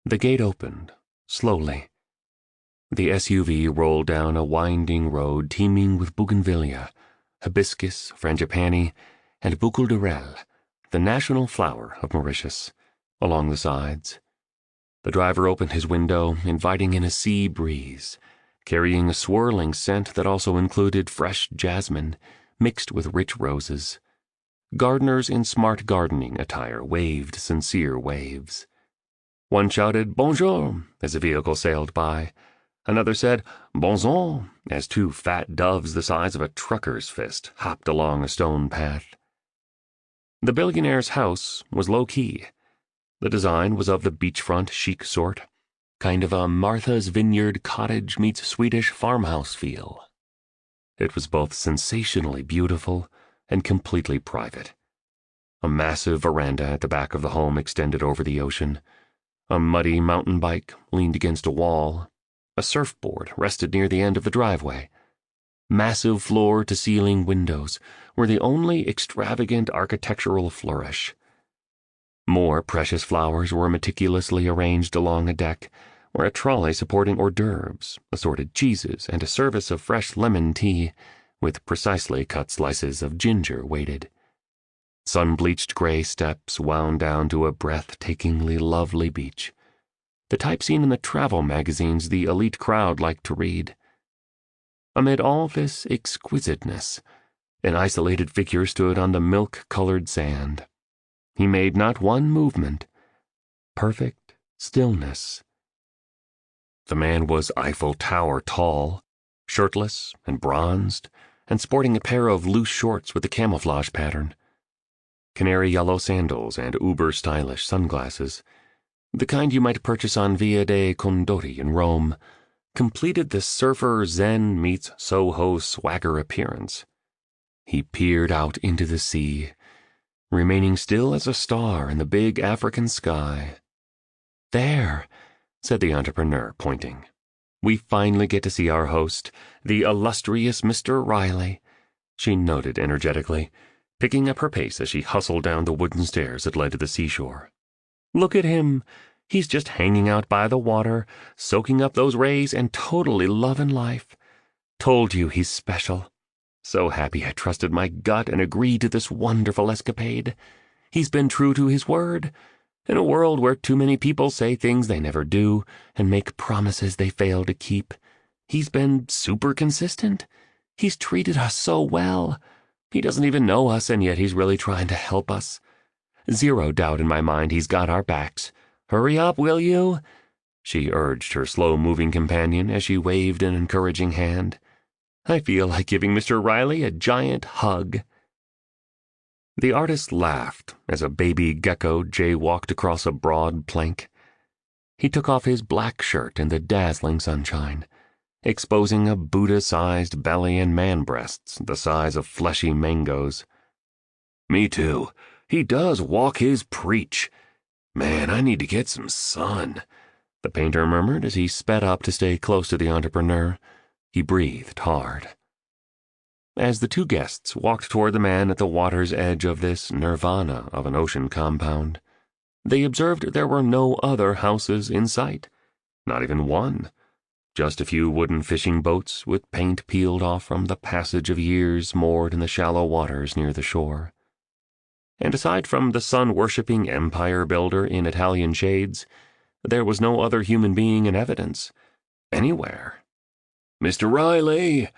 Speaker 1: The gate opened, slowly. The SUV rolled down a winding road teeming with bougainvillea, hibiscus, frangipani, and boucle d'orel, the national flower of Mauritius, along the sides. The driver opened his window, inviting in a sea breeze, carrying a swirling scent that also included fresh jasmine mixed with rich roses. Gardeners in smart gardening attire waved sincere waves. One shouted "Bonjour" as a vehicle sailed by. Another said "Bonjour" as two fat doves the size of a trucker's fist hopped along a stone path. The billionaire's house was low-key. The design was of the beachfront chic sort, kind of a Martha's Vineyard cottage meets Swedish farmhouse feel. It was both sensationally beautiful and completely private. A massive veranda at the back of the home extended over the ocean. A muddy mountain bike leaned against a wall. A surfboard rested near the end of the driveway. Massive floor-to-ceiling windows were the only extravagant architectural flourish. More precious flowers were meticulously arranged along a deck, where a trolley supporting hors d'oeuvres, assorted cheeses, and a service of fresh lemon tea, with precisely cut slices of ginger waited. Sun-bleached gray steps wound down to a breathtakingly lovely beach, the type seen in the travel magazines the elite crowd liked to read. Amid all this exquisiteness, an isolated figure stood on the milk-colored sand. He made not one movement. Perfect stillness. The man was Eiffel Tower tall, shirtless and bronzed, and sporting a pair of loose shorts with a camouflage pattern. Canary yellow sandals and uber-stylish sunglasses, the kind you might purchase on Via dei Condotti in Rome, completed the surfer Zen meets Soho swagger appearance. He peered out into the sea, remaining still as a star in the big African sky. "There," said the entrepreneur, pointing. "We finally get to see our host, the illustrious Mr. Riley," she noted energetically, picking up her pace as she hustled down the wooden stairs that led to the seashore. "Look at him. He's just hanging out by the water, soaking up those rays and totally loving life. Told you he's special. So happy I trusted my gut and agreed to this wonderful escapade. He's been true to his word. In a world where too many people say things they never do and make promises they fail to keep, he's been super consistent. He's treated us so well. He doesn't even know us, and yet he's really trying to help us. Zero doubt in my mind he's got our backs. Hurry up, will you?" she urged her slow-moving companion as she waved an encouraging hand. "I feel like giving Mr. Riley a giant hug." The artist laughed as a baby gecko jaywalked across a broad plank. He took off his black shirt in the dazzling sunshine, exposing a Buddha-sized belly and man-breasts the size of fleshy mangoes. "Me too. He does walk his preach. Man, I need to get some sun," the painter murmured as he sped up to stay close to the entrepreneur. He breathed hard. As the two guests walked toward the man at the water's edge of this nirvana of an ocean compound, they observed there were no other houses in sight, not even one, just a few wooden fishing boats with paint peeled off from the passage of years moored in the shallow waters near the shore. and aside from the sun-worshipping empire builder in Italian shades, there was no other human being in evidence, anywhere. "Mr. Riley!"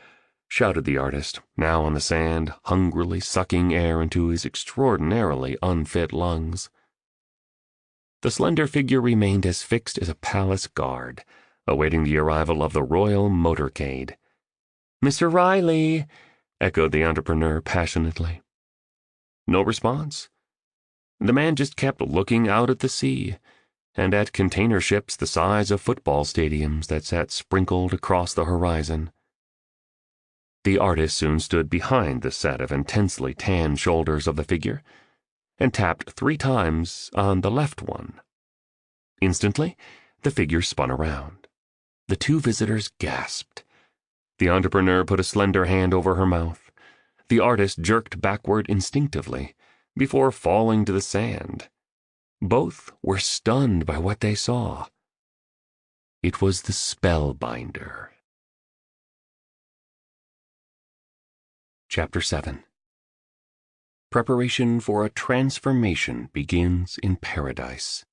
Speaker 1: shouted the artist, now on the sand, hungrily sucking air into his extraordinarily unfit lungs. The slender figure remained as fixed as a palace guard, awaiting the arrival of the royal motorcade. "Mr. Riley!" echoed the entrepreneur passionately. No response. The man just kept looking out at the sea, and at container ships the size of football stadiums that sat sprinkled across the horizon. The artist soon stood behind the set of intensely tanned shoulders of the figure, and tapped 3 times on the left one. Instantly, the figure spun around. The 2 visitors gasped. The entrepreneur put a slender hand over her mouth. The artist jerked backward instinctively, before falling to the sand. Both were stunned by what they saw. It was the spellbinder. Chapter 7. Preparation for a transformation begins in paradise.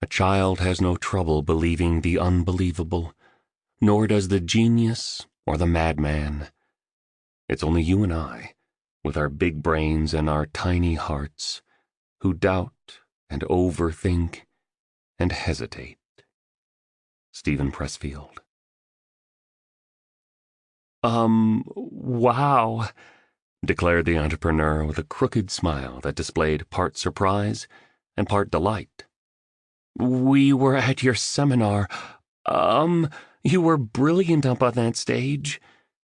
Speaker 1: A child has no trouble believing the unbelievable, nor does the genius or the madman. It's only you and I, with our big brains and our tiny hearts, who doubt and overthink and hesitate. Stephen Pressfield. Wow, declared the entrepreneur with a crooked smile that displayed part surprise and part delight. "We were at your seminar. You were brilliant up on that stage,"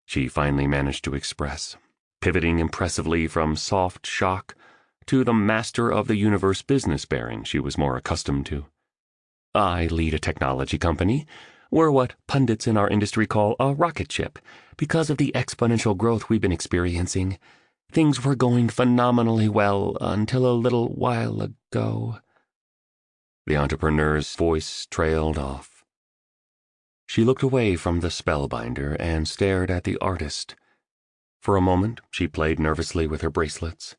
Speaker 1: she finally managed to express, pivoting impressively from soft shock to the master of the universe business bearing she was more accustomed to. "I lead a technology company. We're what pundits in our industry call a rocket ship, because of the exponential growth we've been experiencing. Things were going phenomenally well until a little while ago." The entrepreneur's voice trailed off. She looked away from the spellbinder and stared at the artist. For a moment, she played nervously with her bracelets.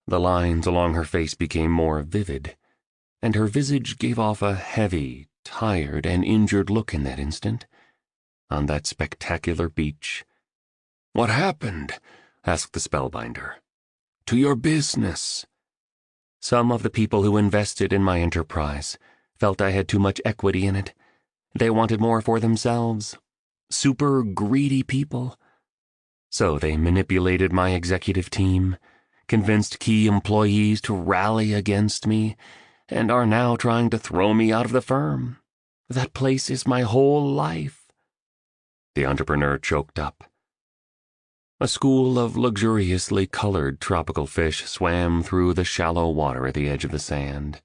Speaker 1: The lines along her face became more vivid, and her visage gave off a heavy, tired, and injured look in that instant. On that spectacular beach. "What happened?" asked the spellbinder. "To your business?" "Some of the people who invested in my enterprise felt I had too much equity in it. They wanted more for themselves. Super greedy people. So they manipulated my executive team, convinced key employees to rally against me, and are now trying to throw me out of the firm. That place is my whole life." The entrepreneur choked up. A school of luxuriously colored tropical fish swam through the shallow water at the edge of the sand.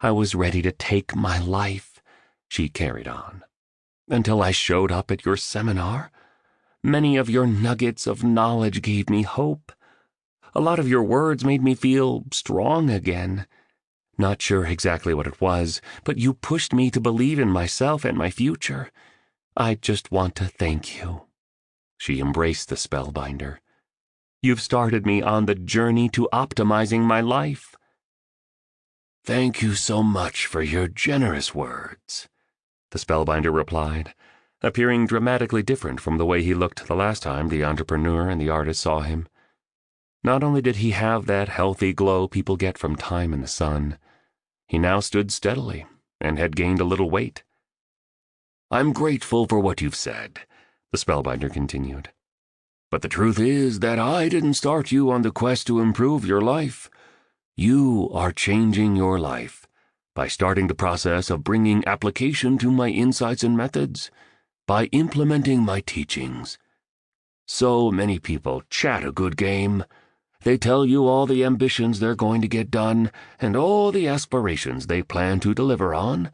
Speaker 1: "I was ready to take my life," she carried on, "until I showed up at your seminar. Many of your nuggets of knowledge gave me hope. A lot of your words made me feel strong again. Not sure exactly what it was, but you pushed me to believe in myself and my future. I just want to thank you." She embraced the spellbinder. "You've started me on the journey to optimizing my life." "Thank you so much for your generous words," the spellbinder replied, appearing dramatically different from the way he looked the last time the entrepreneur and the artist saw him. Not only did he have that healthy glow people get from time in the sun, he now stood steadily and had gained a little weight. "I'm grateful for what you've said," the spellbinder continued. "But the truth is that I didn't start you on the quest to improve your life. You are changing your life by starting the process of bringing application to my insights and methods, by implementing my teachings. So many people chat a good game. They tell you all the ambitions they're going to get done and all the aspirations they plan to deliver on.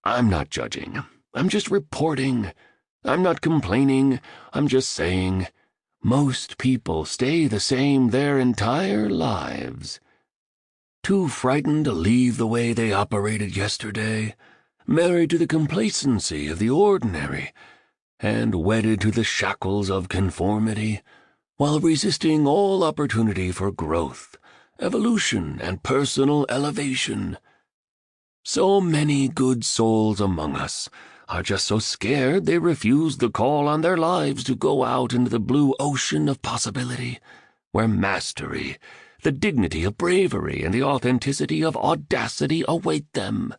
Speaker 1: I'm not judging. I'm just reporting. I'm not complaining. I'm just saying, most people stay the same their entire lives. Too frightened to leave the way they operated yesterday, married to the complacency of the ordinary, and wedded to the shackles of conformity, while resisting all opportunity for growth, evolution, and personal elevation. So many good souls among us are just so scared they refuse the call on their lives to go out into the blue ocean of possibility, where mastery, the dignity of bravery, and the authenticity of audacity await them.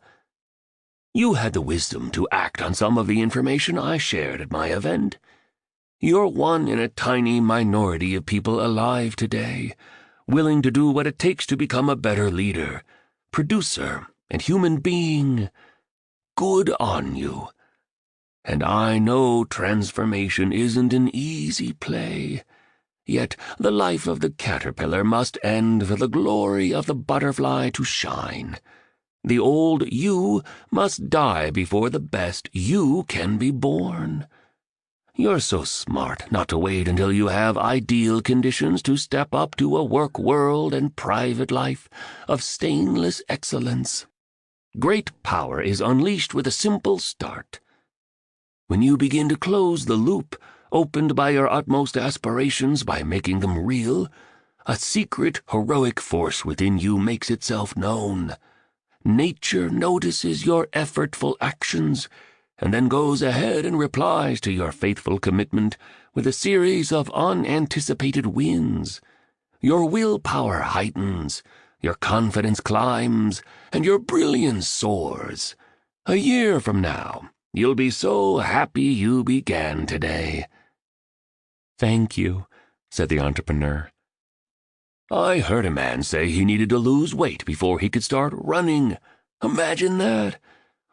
Speaker 1: You had the wisdom to act on some of the information I shared at my event. You're one in a tiny minority of people alive today, willing to do what it takes to become a better leader, producer, and human being. Good on you. And I know transformation isn't an easy play. Yet the life of the caterpillar must end for the glory of the butterfly to shine. The old you must die before the best you can be born. You're so smart not to wait until you have ideal conditions to step up to a work world and private life of stainless excellence. Great power is unleashed with a simple start. When you begin to close the loop opened by your utmost aspirations by making them real, a secret, heroic force within you makes itself known. Nature notices your effortful actions and then goes ahead and replies to your faithful commitment with a series of unanticipated wins. Your willpower heightens, your confidence climbs, and your brilliance soars. A year from now, you'll be so happy you began today.
Speaker 2: Thank you, said the entrepreneur.
Speaker 1: I heard a man say he needed to lose weight before he could start running. Imagine that.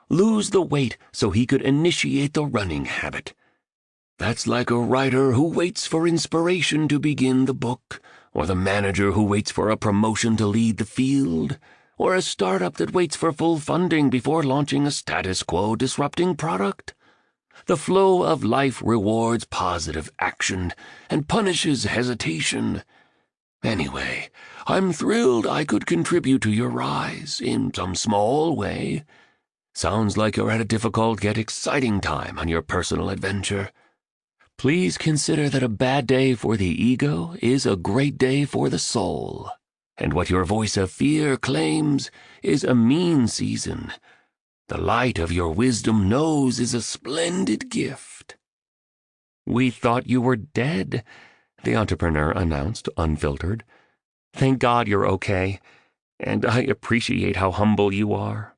Speaker 1: Lose the weight so he could initiate the running habit. That's like a writer who waits for inspiration to begin the book, or the manager who waits for a promotion to lead the field, or a startup that waits for full funding before launching a status quo disrupting product. The flow of life rewards positive action and punishes hesitation. Anyway, I'm thrilled I could contribute to your rise in some small way. Sounds like you're at a difficult yet exciting time on your personal adventure. Please consider that a bad day for the ego is a great day for the soul, and what your voice of fear claims is a mean season. The light of your wisdom knows is a splendid gift.
Speaker 2: We thought you were dead, the entrepreneur announced, unfiltered. Thank God you're okay, and I appreciate how humble you are.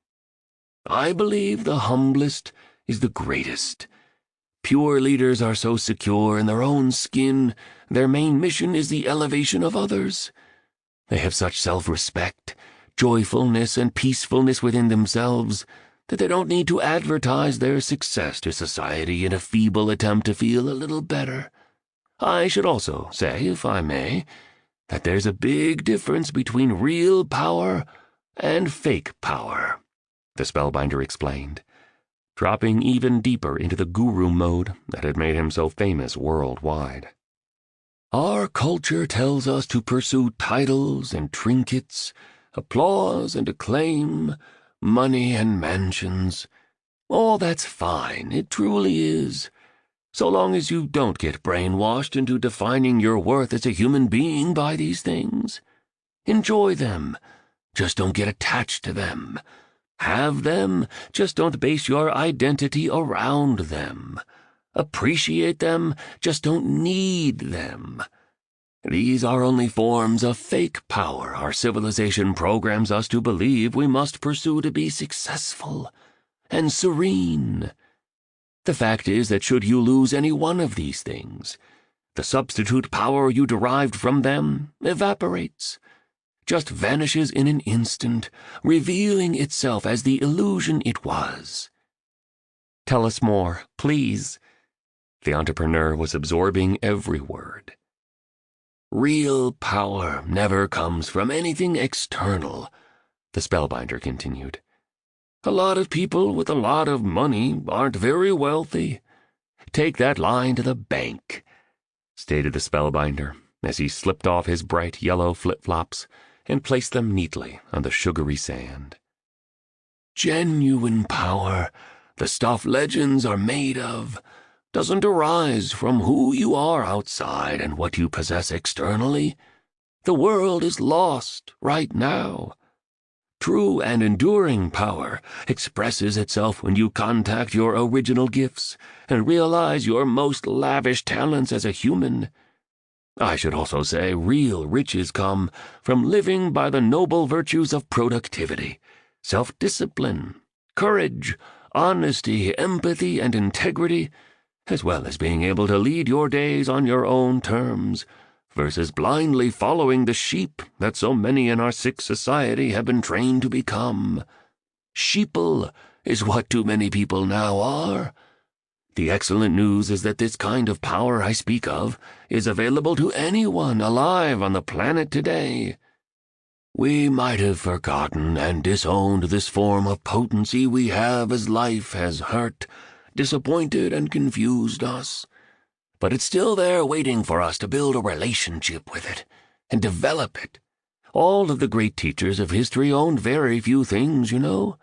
Speaker 1: I believe the humblest is the greatest. Pure leaders are so secure in their own skin, their main mission is the elevation of others. They have such self-respect, joyfulness, and peacefulness within themselves that they don't need to advertise their success to society in a feeble attempt to feel a little better. I should also say, if I may, that there's a big difference between real power and fake power, the spellbinder explained, dropping even deeper into the guru mode that had made him so famous worldwide. Our culture tells us to pursue titles and trinkets, applause and acclaim, money and mansions. All that's fine, it truly is, so long as you don't get brainwashed into defining your worth as a human being by these things. Enjoy them, just don't get attached to them. Have them, just don't base your identity around them. Appreciate them, just don't need them. These are only forms of fake power our civilization programs us to believe we must pursue to be successful and serene. The fact is that should you lose any one of these things, the substitute power you derived from them evaporates, just vanishes in an instant, revealing itself as the illusion it was.
Speaker 2: Tell us more, please. The entrepreneur was absorbing every word.
Speaker 1: Real power never comes from anything external, the spellbinder continued. A lot of people with a lot of money aren't very wealthy. Take that line to the bank, stated the spellbinder as he slipped off his bright yellow flip-flops and placed them neatly on the sugary sand. Genuine power, the stuff legends are made of, doesn't arise from who you are outside and what you possess externally. The world is lost right now. True and enduring power expresses itself when you contact your original gifts and realize your most lavish talents as a human. I should also say real riches come from living by the noble virtues of productivity, self-discipline, courage, honesty, empathy, and integrity, as well as being able to lead your days on your own terms, versus blindly following the sheep that so many in our sick society have been trained to become. Sheeple is what too many people now are. The excellent news is that this kind of power I speak of is available to anyone alive on the planet today. We might have forgotten and disowned this form of potency we have as life has hurt, disappointed, and confused us. But it's still there waiting for us to build a relationship with it and develop it. All of the great teachers of history owned very few things, you know.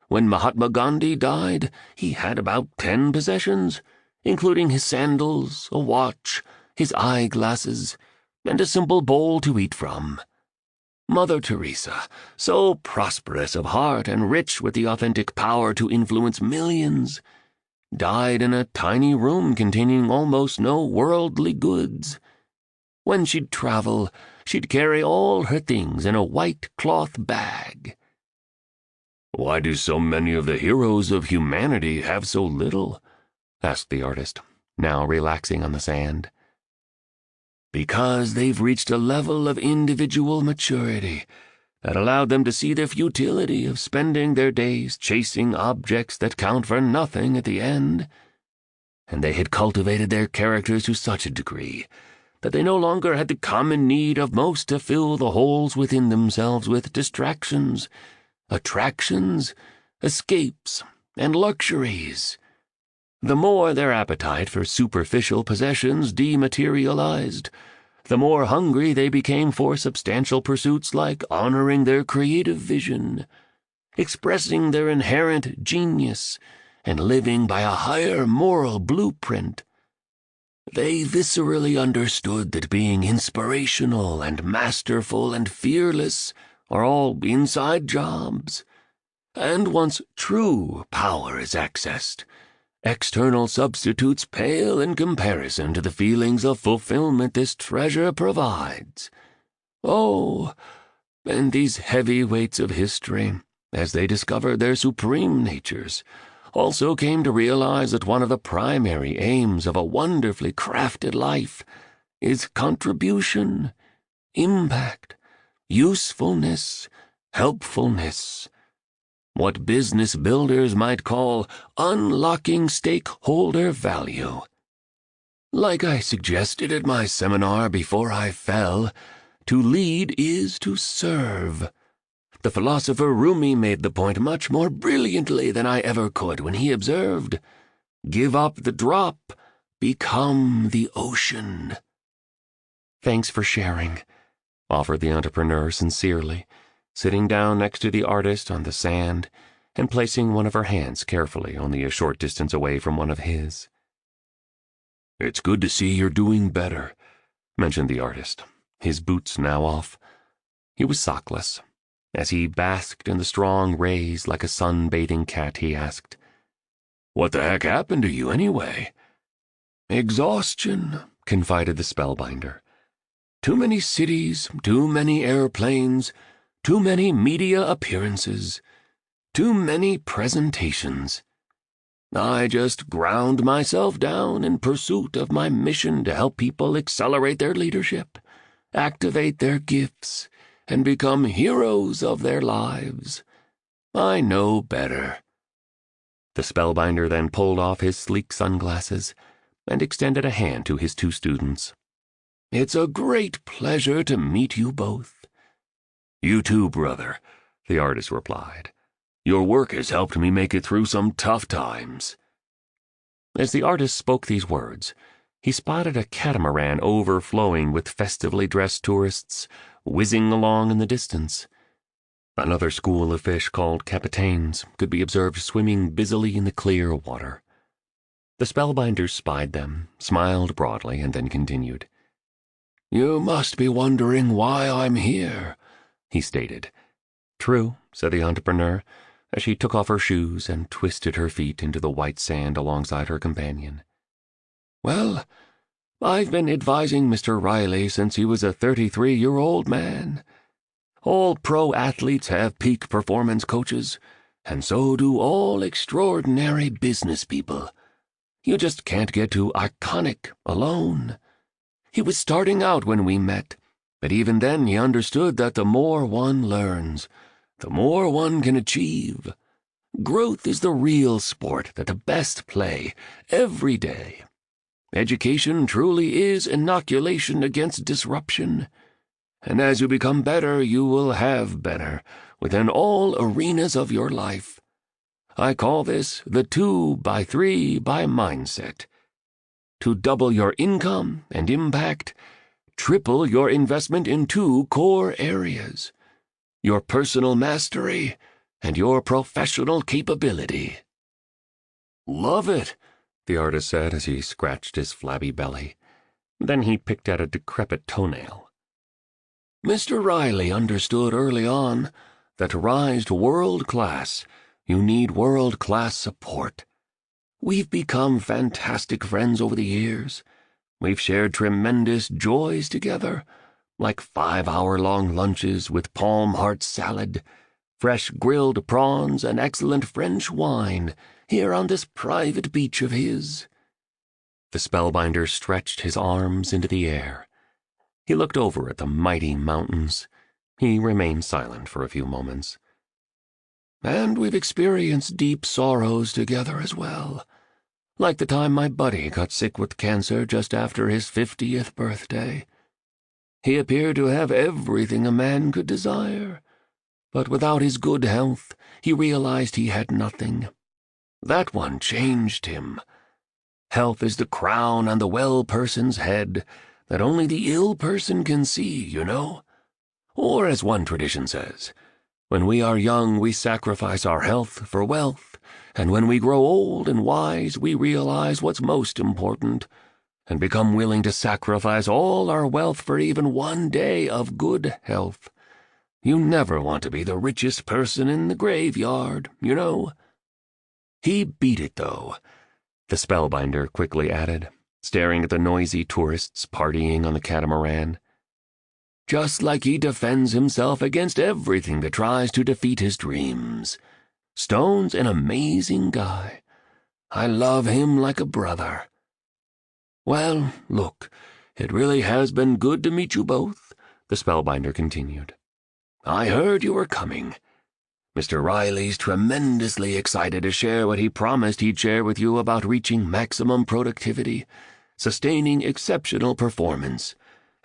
Speaker 1: When Mahatma Gandhi died, he had about 10 possessions, including his sandals, a watch, his eyeglasses, and a simple bowl to eat from. Mother Teresa, so prosperous of heart and rich with the authentic power to influence millions, died in a tiny room containing almost no worldly goods. When she'd travel, she'd carry all her things in a white cloth bag. "Why do so many of the heroes of humanity have so little?" asked the artist, now relaxing on the sand. "Because they've reached a level of individual maturity that allowed them to see the futility of spending their days chasing objects that count for nothing at the end. And they had cultivated their characters to such a degree that they no longer had the common need of most to fill the holes within themselves with distractions, attractions, escapes, and luxuries. The more their appetite for superficial possessions dematerialized, the more hungry they became for substantial pursuits like honoring their creative vision, expressing their inherent genius, and living by a higher moral blueprint. They viscerally understood that being inspirational and masterful and fearless are all inside jobs, and once true power is accessed, external substitutes pale in comparison to the feelings of fulfillment this treasure provides. Oh, and these heavyweights of history, as they discovered their supreme natures, also came to realize that one of the primary aims of a wonderfully crafted life is contribution, impact, usefulness, helpfulness. What business builders might call unlocking stakeholder value. Like I suggested at my seminar before I fell, to lead is to serve. The philosopher Rumi made the point much more brilliantly than I ever could when he observed, "Give up the drop, become the ocean."
Speaker 2: "Thanks for sharing," offered the entrepreneur sincerely, sitting down next to the artist on the sand and placing one of her hands carefully only a short distance away from one of his.
Speaker 1: "It's good to see you're doing better," mentioned the artist, his boots now off.
Speaker 2: He was sockless. As he basked in the strong rays like a sun-bathing cat, he asked,
Speaker 1: "What the heck happened to you anyway?"
Speaker 2: "Exhaustion," confided the spellbinder. "Too many cities, too many airplanes, too many media appearances, too many presentations. I just ground myself down in pursuit of my mission to help people accelerate their leadership, activate their gifts, and become heroes of their lives. I know better." The spellbinder then pulled off his sleek sunglasses and extended a hand to his two students. "It's a great pleasure to meet you both."
Speaker 1: "You too, brother," the artist replied. "Your work has helped me make it through some tough times."
Speaker 2: As the artist spoke these words, he spotted a catamaran overflowing with festively dressed tourists, whizzing along in the distance. Another school of fish called capitains could be observed swimming busily in the clear water.
Speaker 1: The spellbinder spied them, smiled broadly, and then continued.
Speaker 2: "You must be wondering why I'm here," he stated.
Speaker 1: "True," said the entrepreneur, as she took off her shoes and twisted her feet into the white sand alongside her companion.
Speaker 2: "Well, I've been advising Mr. Riley since he was a 33-year-old man. All pro athletes have peak performance coaches, and so do all extraordinary business people. You just can't get too iconic alone. He was starting out when we met, but even then he understood that the more one learns, the more one can achieve. Growth is the real sport that the best play every day. Education truly is inoculation against disruption. And as you become better, you will have better within all arenas of your life. I call this the 2x3 by mindset. To double your income and impact, triple your investment in 2 core areas: your personal mastery and your professional capability.
Speaker 1: "Love it," the artist said as he scratched his flabby belly. Then he picked at a decrepit toenail.
Speaker 2: Mr. Riley understood early on that to rise to world class, you need world-class support. We've become fantastic friends over the years. We've shared tremendous joys together, like 5-hour-long lunches with palm heart salad, fresh grilled prawns, and excellent French wine here on this private beach of his.
Speaker 1: The spellbinder stretched his arms into the air. He looked over at the mighty mountains. He remained silent for a few moments.
Speaker 2: And we've experienced deep sorrows together as well, like the time my buddy got sick with cancer just after his 50th birthday. He appeared to have everything a man could desire, but without his good health, he realized he had nothing. That one changed him. Health is the crown on the well person's head that only the ill person can see, you know. Or as one tradition says, when we are young, we sacrifice our health for wealth, and when we grow old and wise, we realize what's most important and become willing to sacrifice all our wealth for even one day of good health. You never want to be the richest person in the graveyard, you know. He beat it, though, the spellbinder quickly added, staring at the noisy tourists partying on the catamaran. Just like he defends himself against everything that tries to defeat his dreams. Stone's an amazing guy. I love him like a brother. Well, look, it really has been good to meet you both, the spellbinder continued. I heard you were coming. Mr. Riley's tremendously excited to share what he promised he'd share with you about reaching maximum productivity, sustaining exceptional performance,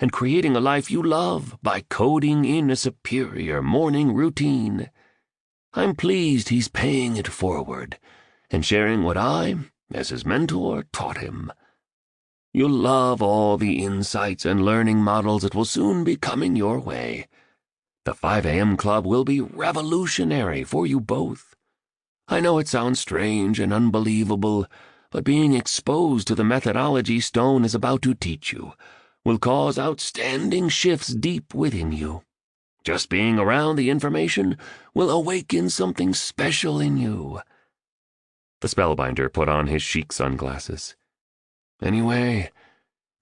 Speaker 2: and creating a life you love by coding in a superior morning routine. I'm pleased he's paying it forward and sharing what I, as his mentor, taught him. You'll love all the insights and learning models that will soon be coming your way. The 5 a.m. Club will be revolutionary for you both. I know it sounds strange and unbelievable, but being exposed to the methodology Stone is about to teach you will cause outstanding shifts deep within you. Just being around the information will awaken something special in you.
Speaker 1: The spellbinder put on his chic sunglasses.
Speaker 2: Anyway,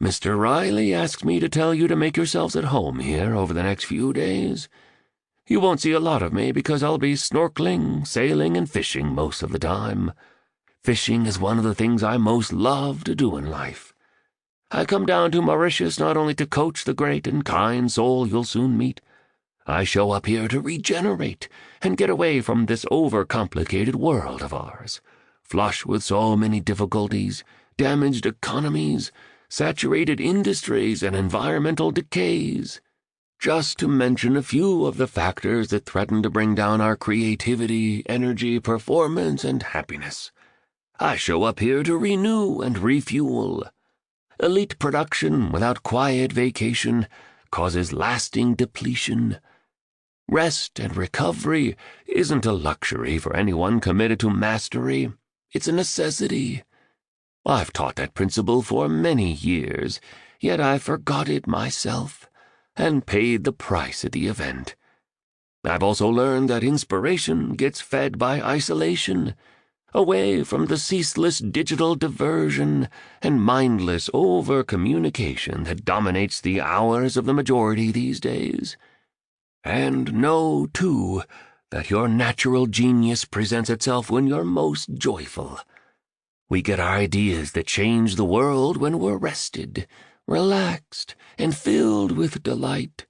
Speaker 2: Mr. Riley asked me to tell you to make yourselves at home here over the next few days. You won't see a lot of me because I'll be snorkeling, sailing, and fishing most of the time. Fishing is one of the things I most love to do in life. I come down to Mauritius not only to coach the great and kind soul you'll soon meet. I show up here to regenerate and get away from this overcomplicated world of ours, flush with so many difficulties, damaged economies, saturated industries, and environmental decays, just to mention a few of the factors that threaten to bring down our creativity, energy, performance, and happiness. I show up here to renew and refuel. Elite production without quiet vacation causes lasting depletion. Rest and recovery isn't a luxury for anyone committed to mastery. It's a necessity. I've taught that principle for many years, yet I forgot it myself, and paid the price at the event. I've also learned that inspiration gets fed by isolation, away from the ceaseless digital diversion and mindless over-communication that dominates the hours of the majority these days. And know, too, that your natural genius presents itself when you're most joyful. We get our ideas that change the world when we're rested, relaxed, and filled with delight.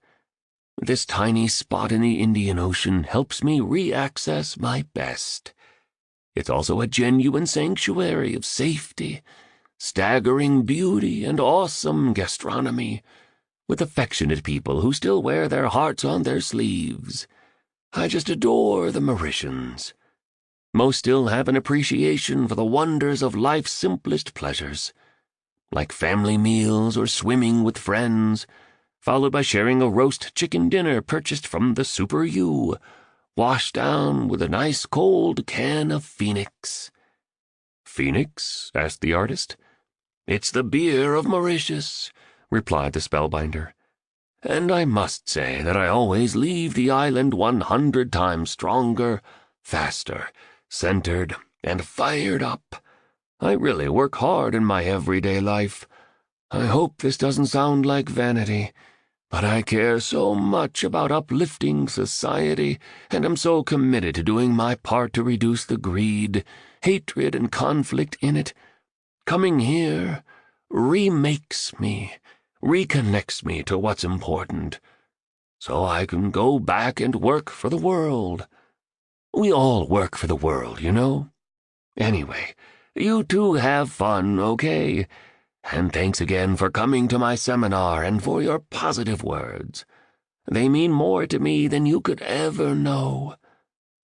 Speaker 2: This tiny spot in the Indian Ocean helps me re-access my best. It's also a genuine sanctuary of safety, staggering beauty, and awesome gastronomy, with affectionate people who still wear their hearts on their sleeves. I just adore the Mauritians. Most still have an appreciation for the wonders of life's simplest pleasures, like family meals or swimming with friends, followed by sharing a roast chicken dinner purchased from the Super U, washed down with a nice cold can of Phoenix.
Speaker 1: Phoenix? Asked the artist.
Speaker 2: It's the beer of Mauritius, replied the spellbinder. And I must say that I always leave the island 100 times stronger, faster, centered, and fired up. I really work hard in my everyday life. I hope this doesn't sound like vanity, but I care so much about uplifting society, and am so committed to doing my part to reduce the greed, hatred, and conflict in it. Coming here remakes me, reconnects me to what's important, so I can go back and work for the world. We all work for the world, you know. Anyway, you two have fun, okay? And thanks again for coming to my seminar and for your positive words. They mean more to me than you could ever know.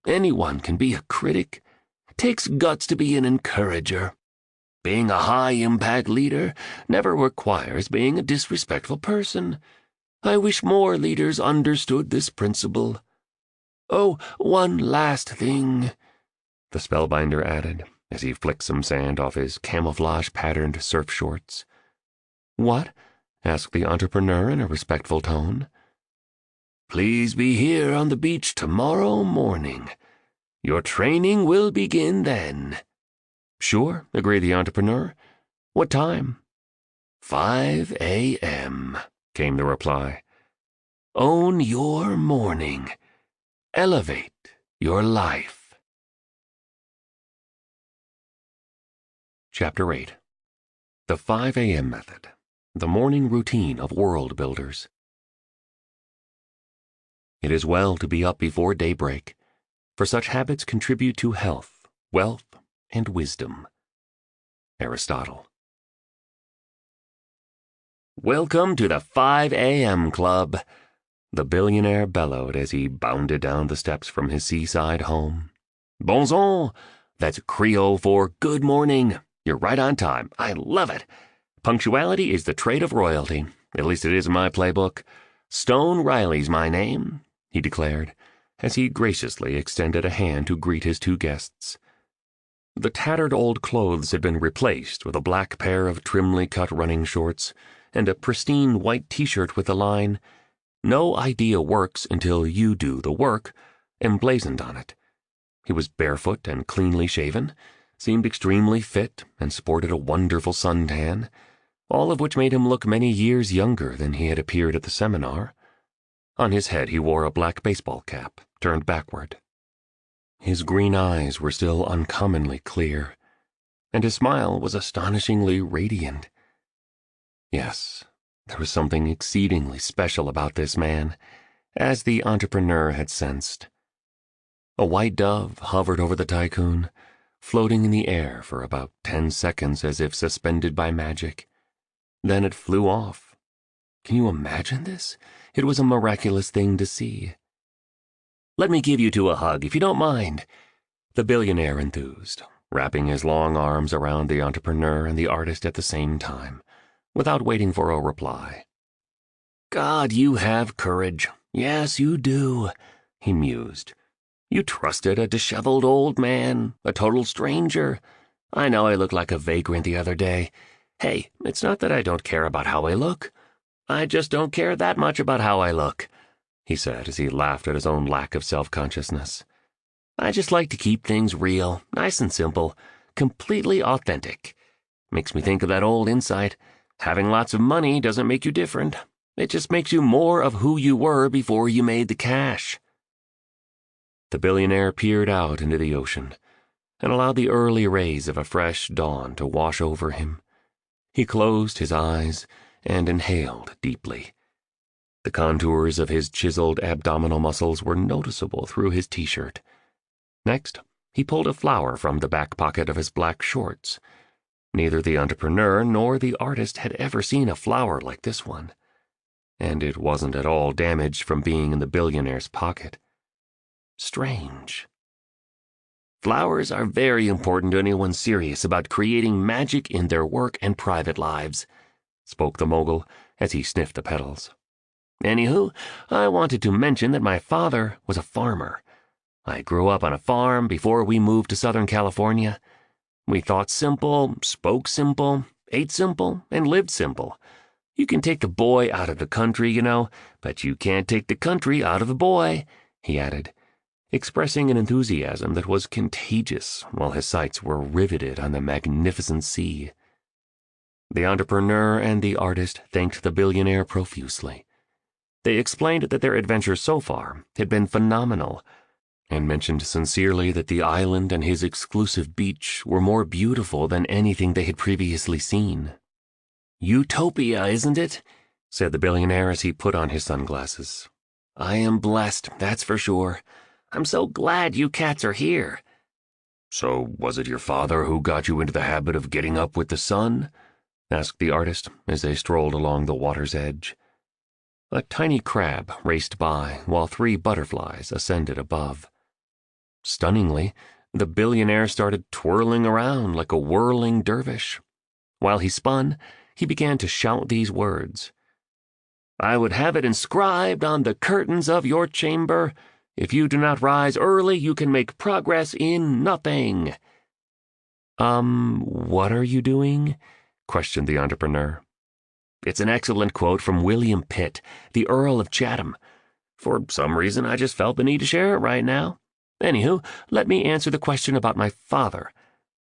Speaker 2: Anyone can be a critic. It takes guts to be an encourager. Being a high-impact leader never requires being a disrespectful person. I wish more leaders understood this principle. Oh, one last thing,
Speaker 1: the spellbinder added, as he flicked some sand off his camouflage-patterned surf shorts.
Speaker 2: What?
Speaker 1: Asked the entrepreneur in a respectful tone.
Speaker 2: Please be here on the beach tomorrow morning. Your training will begin then.
Speaker 1: Sure, agreed the entrepreneur. What time?
Speaker 2: 5 a.m., came the reply. Own your morning. Elevate your life.
Speaker 1: Chapter 8. The 5 a.m. Method. The Morning Routine of World Builders. It is well to be up before daybreak, for such habits contribute to health, wealth, and wisdom. Aristotle.
Speaker 2: Welcome to the 5 a.m. Club, the billionaire bellowed as he bounded down the steps from his seaside home. Bonjour, that's Creole for good morning. You're right on time. I love it. Punctuality is the trait of royalty. At least it is in my playbook. Stone Riley's my name, he declared, as he graciously extended a hand to greet his two guests. The tattered old clothes had been replaced with a black pair of trimly cut running shorts and a pristine white t-shirt with the line, "No idea works until you do the work," emblazoned on it. He was barefoot and cleanly shaven, seemed extremely fit, and sported a wonderful suntan, all of which made him look many years younger than he had appeared at the seminar. On his head he wore a black baseball cap, turned backward. His green eyes were still uncommonly clear, and his smile was astonishingly radiant. Yes, there was something exceedingly special about this man, as the entrepreneur had sensed. A white dove hovered over the tycoon, floating in the air for about 10 seconds as if suspended by magic. Then it flew off. Can you imagine this? It was a miraculous thing to see. "Let me give you two a hug, if you don't mind," the billionaire enthused, wrapping his long arms around the entrepreneur and the artist at the same time, without waiting for a reply. "God, you have courage. Yes, you do," he mused. "You trusted a disheveled old man, a total stranger.
Speaker 1: I know I looked like a vagrant the other day. Hey, it's not that I don't care about how I look. I just don't care that much about how I look," he said as he laughed at his own lack of self-consciousness. "I just like to keep things real, nice and simple, completely authentic. Makes me think of that old insight. Having lots of money doesn't make you different. It just makes you more of who you were before you made the cash." The billionaire peered out into the ocean and allowed the early rays of a fresh dawn to wash over him. He closed his eyes and inhaled deeply. The contours of his chiseled abdominal muscles were noticeable through his t-shirt. Next, he pulled a flower from the back pocket of his black shorts. Neither the entrepreneur nor the artist had ever seen a flower like this one, and it wasn't at all damaged from being in the billionaire's pocket. Strange. "Flowers are very important to anyone serious about creating magic in their work and private lives," spoke the mogul as he sniffed the petals. "Anywho, I wanted to mention that my father was a farmer. I grew up on a farm before we moved to Southern California. We thought simple, spoke simple, ate simple, and lived simple. You can take the boy out of the country, you know, but you can't take the country out of the boy," he added, expressing an enthusiasm that was contagious while his sights were riveted on the magnificent sea. The entrepreneur and the artist thanked the billionaire profusely. They explained that their adventures so far had been phenomenal, and mentioned sincerely that the island and his exclusive beach were more beautiful than anything they had previously seen. "Utopia, isn't it?" said the billionaire as he put on his sunglasses. "I am blessed, that's for sure. I'm so glad you cats are here."
Speaker 2: "So was it your father who got you into the habit of getting up with the sun?" asked the artist as they strolled along the water's edge. A tiny crab raced by while 3 butterflies ascended above. Stunningly, the billionaire started twirling around like a whirling dervish. While he spun, he began to shout these words: "I would have it inscribed on the curtains of your chamber, 'If you do not rise early, you can make progress in nothing.'"
Speaker 1: What are you doing?" questioned the entrepreneur.
Speaker 2: "It's an excellent quote from William Pitt, the Earl of Chatham. For some reason, I just felt the need to share it right now. Anywho, let me answer the question about my father,"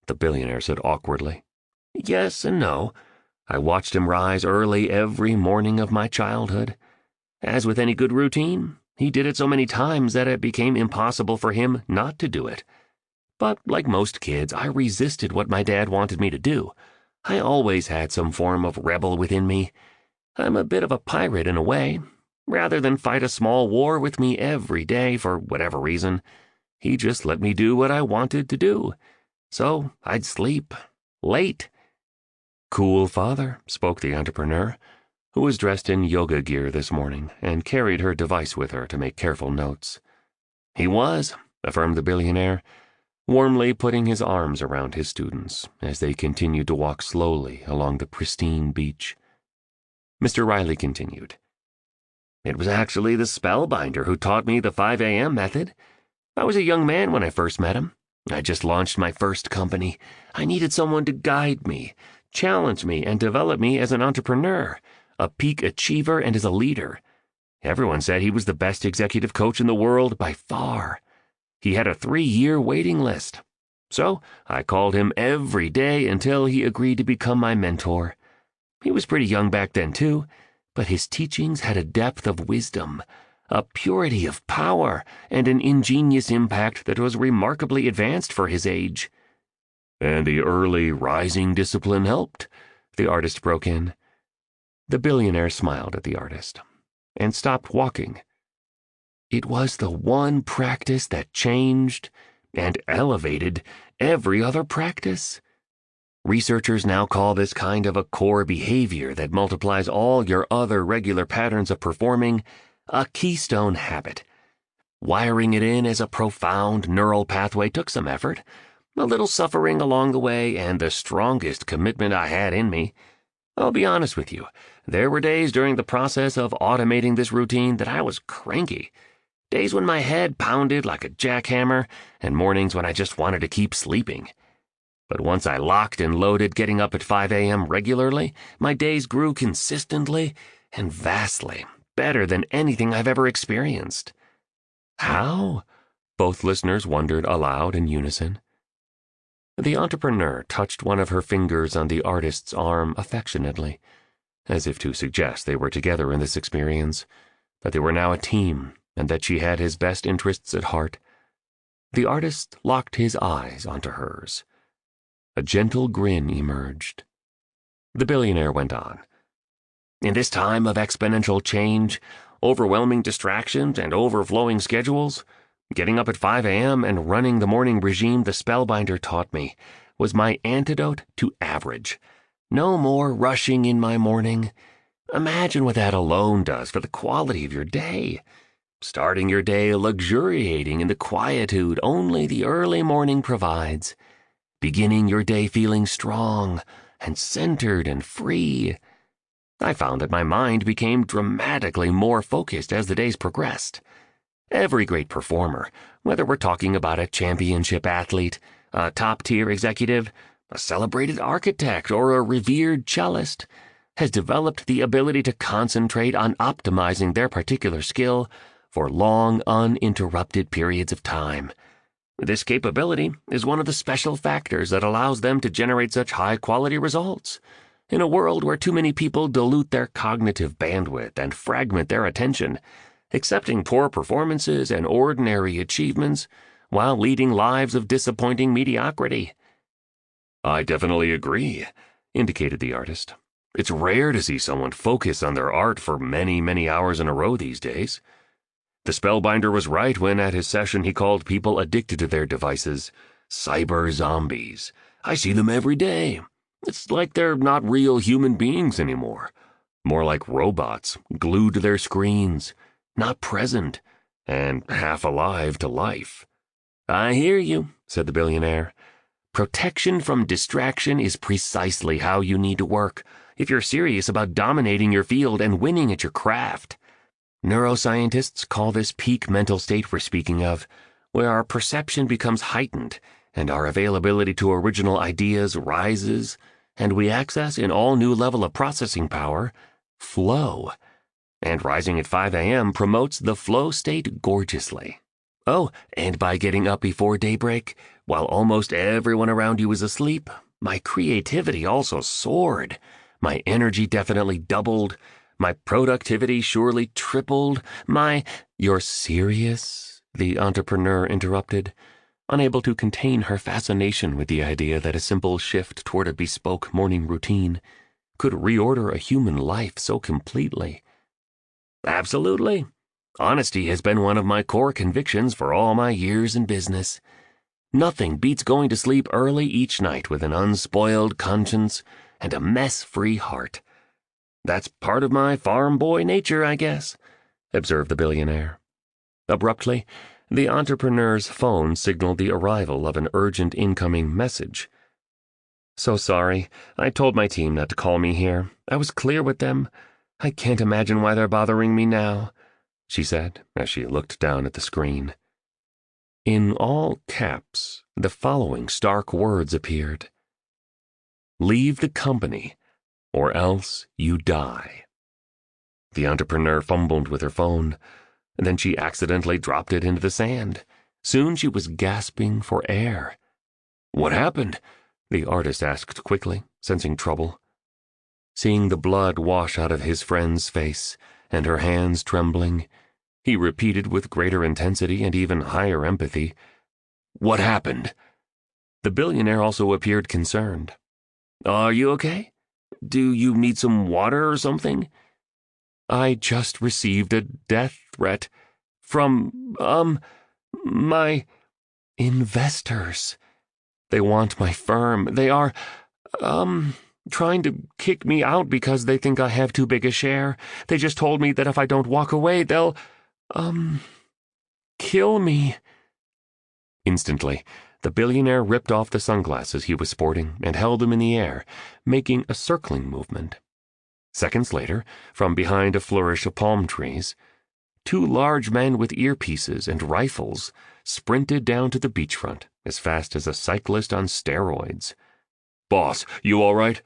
Speaker 2: the billionaire said awkwardly. "Yes and no. I watched him rise early every morning of my childhood. As with any good routine, he did it so many times that it became impossible for him not to do it. But like most kids, I resisted what my dad wanted me to do. I always had some form of rebel within me. I'm a bit of a pirate in a way. Rather than fight a small war with me every day for whatever reason, he just let me do what I wanted to do. So I'd sleep late."
Speaker 1: "Cool father," spoke the entrepreneur, who was dressed in yoga gear this morning and carried her device with her to make careful notes.
Speaker 2: "He was," affirmed the billionaire, warmly putting his arms around his students as they continued to walk slowly along the pristine beach.
Speaker 1: Mr. Riley continued.
Speaker 2: "It was actually the spellbinder who taught me the 5 a.m. method. I was a young man when I first met him. I just launched my first company. I needed someone to guide me, challenge me, and develop me as an entrepreneur, a peak achiever, and as a leader. Everyone said he was the best executive coach in the world by far. He had a 3-year waiting list. So I called him every day until he agreed to become my mentor. He was pretty young back then, too, but his teachings had a depth of wisdom, a purity of power, and an ingenious impact that was remarkably advanced for his age."
Speaker 1: "And the early rising discipline helped?" the artist broke in.
Speaker 2: The billionaire smiled at the artist and stopped walking. "It was the one practice that changed and elevated every other practice. Researchers now call this kind of a core behavior that multiplies all your other regular patterns of performing a keystone habit. Wiring it in as a profound neural pathway took some effort, a little suffering along the way, and the strongest commitment I had in me. I'll be honest with you, there were days during the process of automating this routine that I was cranky. Days when my head pounded like a jackhammer, and mornings when I just wanted to keep sleeping.
Speaker 1: But once I locked and loaded getting up at 5 a.m. regularly, my days grew consistently and vastly better than anything I've ever experienced. How? Both listeners wondered aloud in unison. The entrepreneur touched one of her fingers on the artist's arm affectionately, as if to suggest they were together in this experience, that they were now a team, and that she had his best interests at heart. The artist locked his eyes onto hers. A gentle grin emerged. The billionaire went on. In this time of exponential change, overwhelming distractions, and overflowing schedules, getting up at 5 a.m. and running the morning regime the Spellbinder taught me was my antidote to average. No more rushing in my morning. Imagine what that alone does for the quality of your day. Starting your day luxuriating in the quietude only the early morning provides. Beginning your day feeling strong and centered and free. I found that my mind became dramatically more focused as the days progressed. Every great performer, whether we're talking about a championship athlete, a top-tier executive, a celebrated architect, or a revered cellist, has developed the ability to concentrate on optimizing their particular skill for long, uninterrupted periods of time. This capability is one of the special factors that allows them to generate such high-quality results. In a world where too many people dilute their cognitive bandwidth and fragment their attention, accepting poor performances and ordinary achievements while leading lives of disappointing mediocrity.
Speaker 2: I definitely agree, indicated the artist. It's rare to see someone focus on their art for many, many hours in a row these days. The Spellbinder was right when at his session he called people addicted to their devices cyber zombies. I see them every day. It's like they're not real human beings anymore. More like robots, glued to their screens, not present, and half alive to life.
Speaker 1: I hear you, said the billionaire. Protection from distraction is precisely how you need to work if you're serious about dominating your field and winning at your craft. Neuroscientists call this peak mental state we're speaking of, where our perception becomes heightened and our availability to original ideas rises, and we access an all-new level of processing power, flow. And rising at 5 a.m. promotes the flow state gorgeously. Oh, and by getting up before daybreak, while almost everyone around you is asleep, my creativity also soared. My energy definitely doubled. My productivity surely tripled. You're serious? The entrepreneur interrupted, unable to contain her fascination with the idea that a simple shift toward a bespoke morning routine could reorder a human life so completely. Absolutely. Honesty has been one of my core convictions for all my years in business. Nothing beats going to sleep early each night with an unspoiled conscience and a mess-free heart. That's part of my farm boy nature, I guess, observed the billionaire. Abruptly, the entrepreneur's phone signaled the arrival of an urgent incoming message. So sorry. I told my team not to call me here. I was clear with them. I can't imagine why they're bothering me now, she said as she looked down at the screen. In all caps, the following stark words appeared. Leave the company, or else you die. The entrepreneur fumbled with her phone, and then she accidentally dropped it into the sand. Soon she was gasping for air. What happened? The artist asked quickly, sensing trouble. Seeing the blood wash out of his friend's face and her hands trembling, he repeated with greater intensity and even higher empathy, What happened? The billionaire also appeared concerned. Are you okay? Do you need some water or something? I just received a death threat from, my investors. They want my firm. They are, trying to kick me out because they think I have too big a share. They just told me that if I don't walk away, they'll, kill me. Instantly, the billionaire ripped off the sunglasses he was sporting and held them in the air, making a circling movement. Seconds later, from behind a flourish of palm trees, two large men with earpieces and rifles sprinted down to the beachfront as fast as a cyclist on steroids. "Boss, you all right?"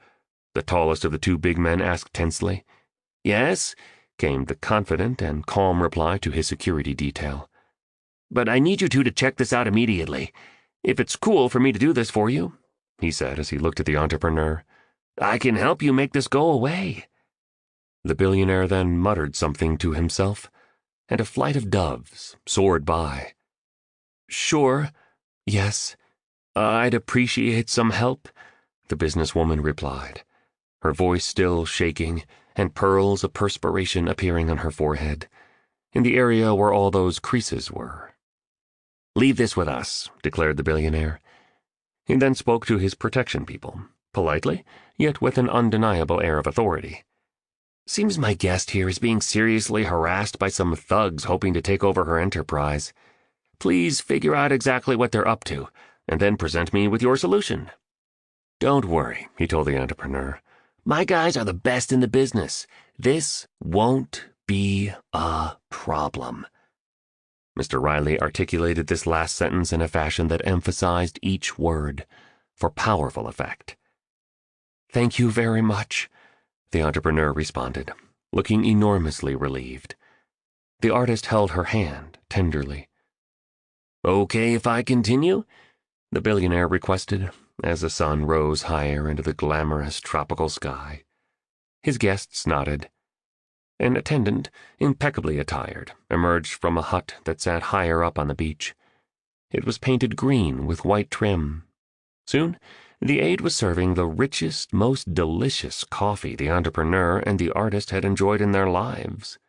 Speaker 1: the tallest of the two big men asked tensely. "Yes," came the confident and calm reply to his security detail. "But I need you two to check this out immediately. If it's cool for me to do this for you," he said as he looked at the entrepreneur, "I can help you make this go away." The billionaire then muttered something to himself, and a flight of doves soared by. "Sure, yes, I'd appreciate some help," the businesswoman replied, her voice still shaking and pearls of perspiration appearing on her forehead, in the area where all those creases were. "Leave this with us," declared the billionaire. He then spoke to his protection people, politely, yet with an undeniable air of authority. "Seems my guest here is being seriously harassed by some thugs hoping to take over her enterprise. Please figure out exactly what they're up to, and then present me with your solution." "Don't worry," he told the entrepreneur. "My guys are the best in the business. This won't be a problem." Mr. Riley articulated this last sentence in a fashion that emphasized each word, for powerful effect. "Thank you very much," the entrepreneur responded, looking enormously relieved. The artist held her hand tenderly. "Okay if I continue?" the billionaire requested, as the sun rose higher into the glamorous tropical sky. His guests nodded. An attendant, impeccably attired, emerged from a hut that sat higher up on the beach. It was painted green with white trim. Soon, the aide was serving the richest, most delicious coffee the entrepreneur and the artist had enjoyed in their lives.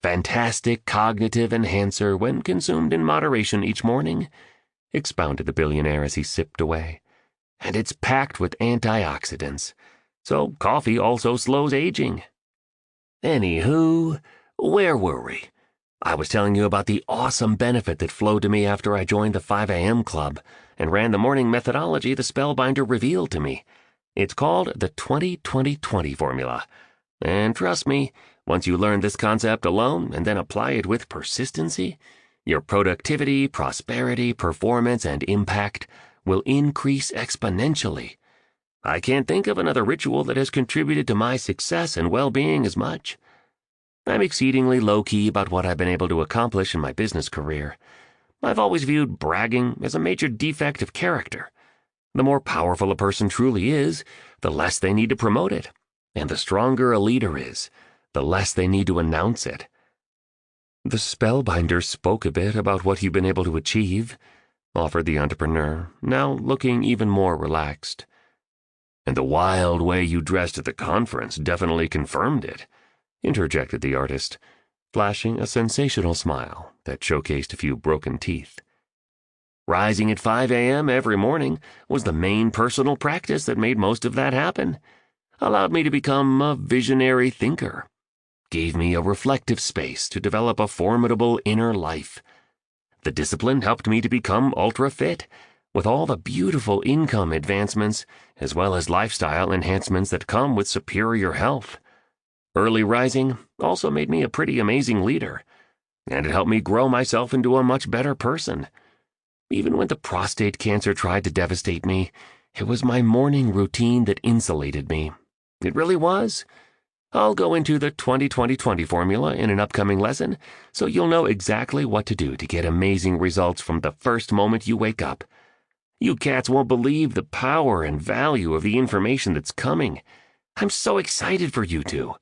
Speaker 1: "Fantastic cognitive enhancer when consumed in moderation each morning," expounded the billionaire as he sipped away. "And it's packed with antioxidants, so coffee also slows aging. Anywho, where were we? I was telling you about the awesome benefit that flowed to me after I joined the 5 a.m. club and ran the morning methodology the spellbinder revealed to me. It's called the 20-20-20 formula. And trust me, once you learn this concept alone and then apply it with persistency, your productivity, prosperity, performance, and impact will increase exponentially. I can't think of another ritual that has contributed to my success and well-being as much. I'm exceedingly low-key about what I've been able to accomplish in my business career. I've always viewed bragging as a major defect of character. The more powerful a person truly is, the less they need to promote it. And the stronger a leader is, the less they need to announce it. The spellbinder spoke a bit about what you've been able to achieve, offered the entrepreneur, now looking even more relaxed. And the wild way you dressed at the conference definitely confirmed it, interjected the artist, flashing a sensational smile that showcased a few broken teeth. Rising at 5 a.m. every morning was the main personal practice that made most of that happen. Allowed me to become a visionary thinker. Gave me a reflective space to develop a formidable inner life. The discipline helped me to become ultra-fit, with all the beautiful income advancements as well as lifestyle enhancements that come with superior health. Early rising also made me a pretty amazing leader, and it helped me grow myself into a much better person. Even when the prostate cancer tried to devastate me, it was my morning routine that insulated me. It really was. I'll go into the 20-20-20 formula in an upcoming lesson, so you'll know exactly what to do to get amazing results from the first moment you wake up. You cats won't believe the power and value of the information that's coming. I'm so excited for you two.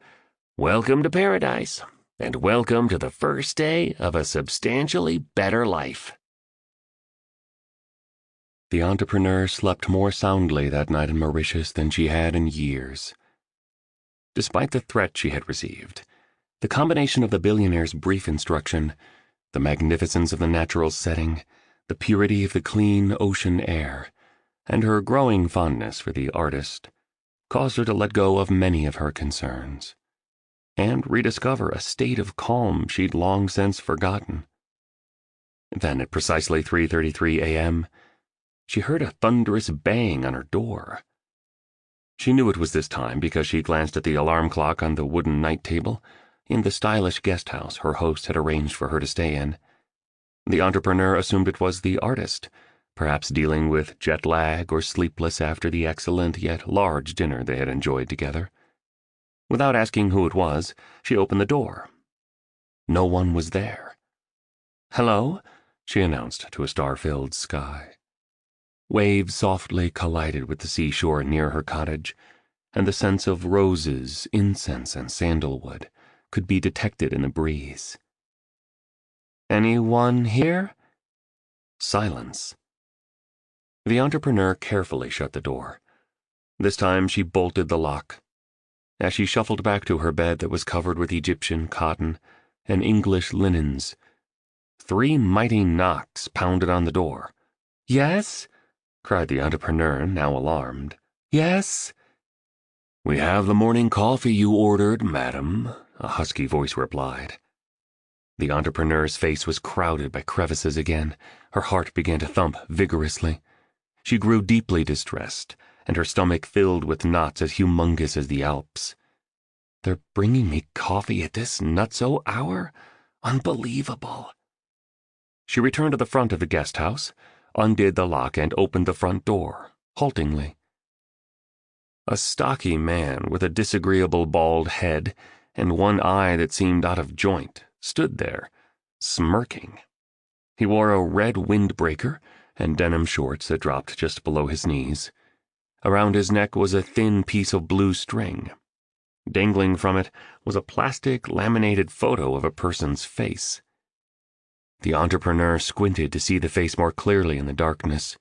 Speaker 1: Welcome to paradise, and welcome to the first day of a substantially better life.
Speaker 2: The entrepreneur slept more soundly that night in Mauritius than she had in years. Despite the threat she had received, the combination of the billionaire's brief instruction, the magnificence of the natural setting, the purity of the clean ocean air, and her growing fondness for the artist, caused her to let go of many of her concerns, and rediscover a state of calm she'd long since forgotten. Then, at precisely 3:33 a.m., she heard a thunderous bang on her door. She knew it was this time because she glanced at the alarm clock on the wooden night table in the stylish guest house her host had arranged for her to stay in. The entrepreneur assumed it was the artist,
Speaker 1: perhaps dealing with jet lag or sleepless after the excellent yet large dinner they had enjoyed together. Without asking who it was, she opened the door. No one was there. "Hello," she announced to a star-filled sky. Waves softly collided with the seashore near her cottage, and the scents of roses, incense, and sandalwood could be detected in the breeze. "Anyone here?" Silence. The entrepreneur carefully shut the door. This time she bolted the lock. As she shuffled back to her bed that was covered with Egyptian cotton and English linens, 3 mighty knocks pounded on the door. "Yes?" cried the entrepreneur, now alarmed. "Yes?" "We have the morning coffee you ordered, madam," a husky voice replied. The entrepreneur's face was crowded by crevices again. Her heart began to thump vigorously. She grew deeply distressed, and her stomach filled with knots as humongous as the Alps. "They're bringing me coffee at this nutso hour? Unbelievable." She returned to the front of the guest house, undid the lock, and opened the front door, haltingly. A stocky man with a disagreeable bald head and one eye that seemed out of joint stood there, smirking. He wore a red windbreaker and denim shorts that dropped just below his knees. Around his neck was a thin piece of blue string. Dangling from it was a plastic laminated photo of a person's face. The entrepreneur squinted to see the face more clearly in the darkness.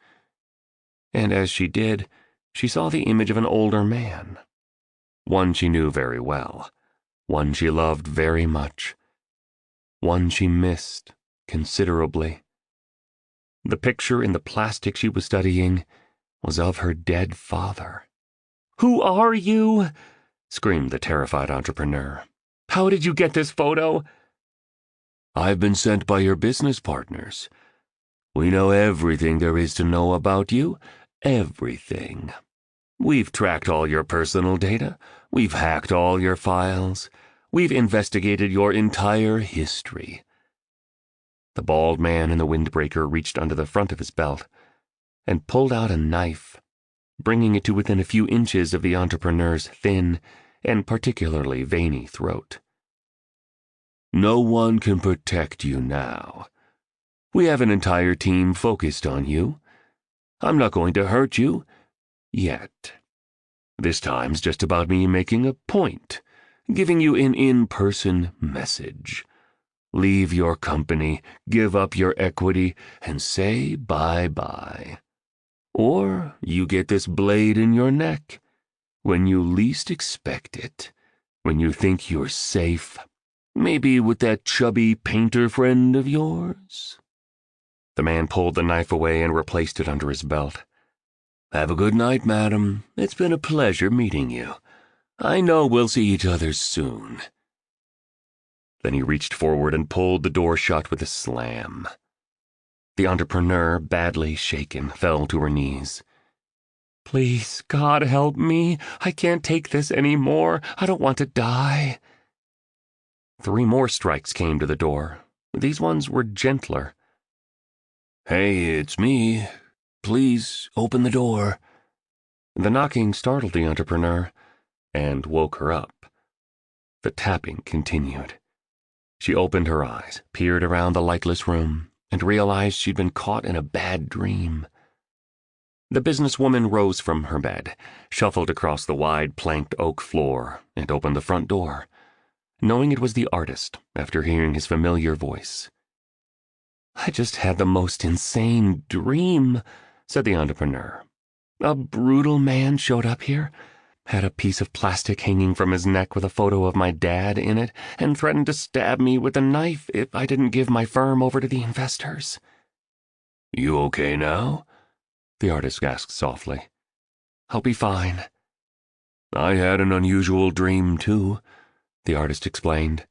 Speaker 1: And as she did, she saw the image of an older man. One she knew very well. One she loved very much. One she missed considerably. The picture in the plastic she was studying was of her dead father. "Who are you?" screamed the terrified entrepreneur. "How did you get this photo?"
Speaker 2: "I've been sent by your business partners. We know everything there is to know about you. Everything. We've tracked all your personal data. We've hacked all your files. We've investigated your entire history." The bald man in the windbreaker reached under the front of his belt and pulled out a knife, bringing it to within a few inches of the entrepreneur's thin and particularly veiny throat. "No one can protect you now. We have an entire team focused on you. I'm not going to hurt you. Yet. This time's just about me making a point, giving you an in-person message. Leave your company, give up your equity, and say bye-bye. Or you get this blade in your neck when you least expect it, when you think you're safe, maybe with that chubby painter friend of yours." The man pulled the knife away and replaced it under his belt. "Have a good night, madam. It's been a pleasure meeting you. I know we'll see each other soon." Then he reached forward and pulled the door shut with a slam. The entrepreneur, badly shaken, fell to her knees. "Please, God help me. I can't take this any more. I don't want to die." 3 more strikes came to the door. These ones were gentler. "Hey, it's me. Please, open the door."
Speaker 1: The knocking startled the entrepreneur and woke her up. The tapping continued. She opened her eyes, peered around the lightless room, and realized she'd been caught in a bad dream. The businesswoman rose from her bed, shuffled across the wide planked oak floor, and opened the front door, knowing it was the artist after hearing his familiar voice. "I just had the most insane dream," said the entrepreneur. "A brutal man showed up here, had a piece of plastic hanging from his neck with a photo of my dad in it, and threatened to stab me with a knife if I didn't give my firm over to the investors."
Speaker 2: "You okay now?"
Speaker 1: the artist asked softly. "I'll be fine."
Speaker 2: "I had an unusual dream, too," the artist explained.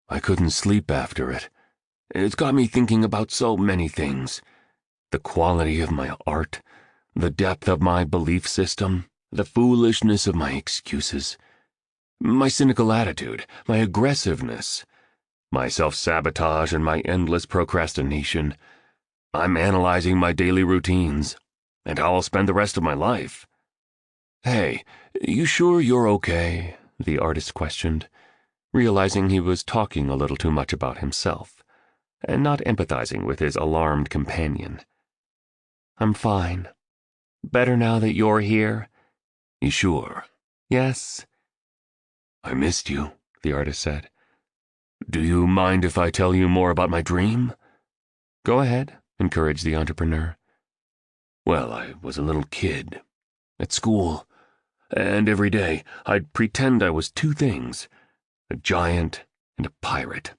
Speaker 2: "I couldn't sleep after it. It's got me thinking about so many things. The quality of my art, the depth of my belief system, the foolishness of my excuses, my cynical attitude, my aggressiveness, my self-sabotage and my endless procrastination. I'm analyzing my daily routines and how I'll spend the rest of my life. Hey, you sure you're okay? The artist questioned, realizing he was talking a little too much about himself and not empathizing with his alarmed companion. I'm fine. Better now that you're here. You sure? Yes. I missed you, the artist said. Do you mind if I tell you more about my dream? Go ahead, encouraged the entrepreneur. Well, I was a little kid at school, and every day I'd pretend I was two things, a giant and a pirate.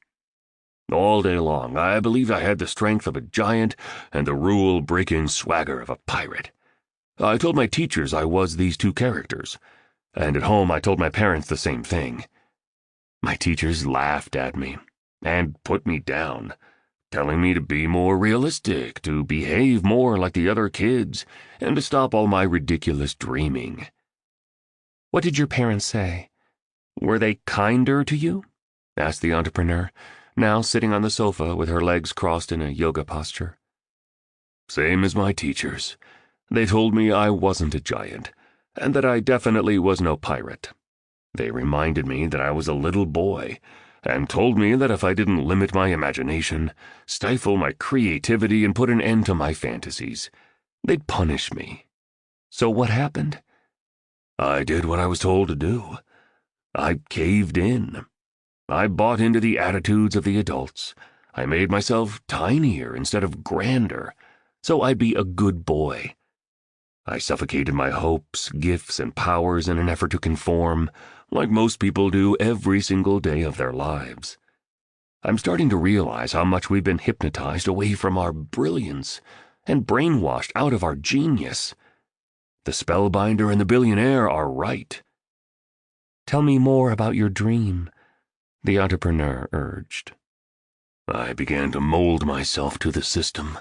Speaker 2: All day long, I believed I had the strength of a giant and the rule-breaking swagger of a pirate. I told my teachers I was these two characters, and at home I told my parents the same thing. My teachers laughed at me and put me down, telling me to be more realistic, to behave more like the other kids, and to stop all my ridiculous dreaming. What did your parents say? Were they kinder to you? Asked the entrepreneur, now sitting on the sofa with her legs crossed in a yoga posture. Same as my teachers. They told me I wasn't a giant, and that I definitely was no pirate. They reminded me that I was a little boy, and told me that if I didn't limit my imagination, stifle my creativity, and put an end to my fantasies, they'd punish me. So what happened? I did what I was told to do. I caved in. I bought into the attitudes of the adults. I made myself tinier instead of grander, so I'd be a good boy. I suffocated my hopes, gifts, and powers in an effort to conform, like most people do every single day of their lives. I'm starting to realize how much we've been hypnotized away from our brilliance and brainwashed out of our genius. The spellbinder and the billionaire are right. Tell me more about your dream, the entrepreneur urged. I began to mold myself to the system.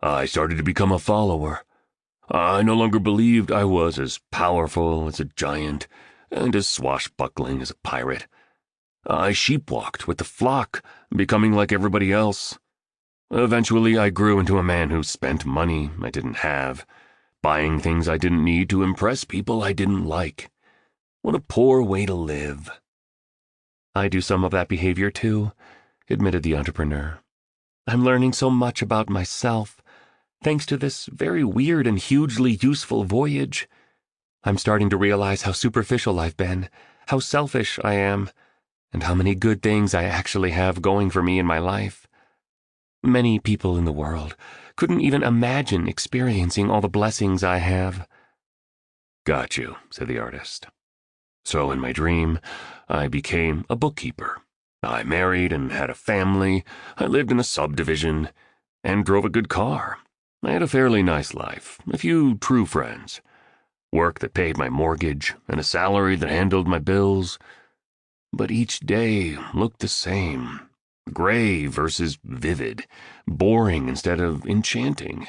Speaker 2: I started to become a follower. I no longer believed I was as powerful as a giant and as swashbuckling as a pirate. I sheepwalked with the flock, becoming like everybody else. Eventually, I grew into a man who spent money I didn't have, buying things I didn't need to impress people I didn't like. What a poor way to live. I do some of that behavior too, admitted the entrepreneur. I'm learning so much about myself, thanks to this very weird and hugely useful voyage. I'm starting to realize how superficial I've been, how selfish I am, and how many good things I actually have going for me in my life. Many people in the world couldn't even imagine experiencing all the blessings I have. Got you, said the artist. So in my dream, I became a bookkeeper. I married and had a family. I lived in a subdivision and drove a good car. I had a fairly nice life, a few true friends, work that paid my mortgage, and a salary that handled my bills. But each day looked the same. Gray versus vivid, boring instead of enchanting.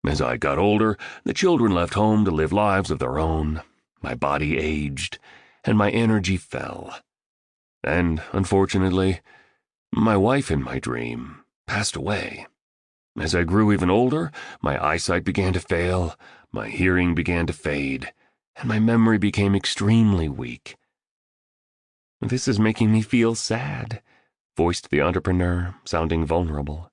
Speaker 2: As I got older, the children left home to live lives of their own. My body aged, and my energy fell. And, unfortunately, my wife in my dream passed away. As I grew even older, my eyesight began to fail, my hearing began to fade, and my memory became extremely weak. This is making me feel sad, voiced the entrepreneur, sounding vulnerable.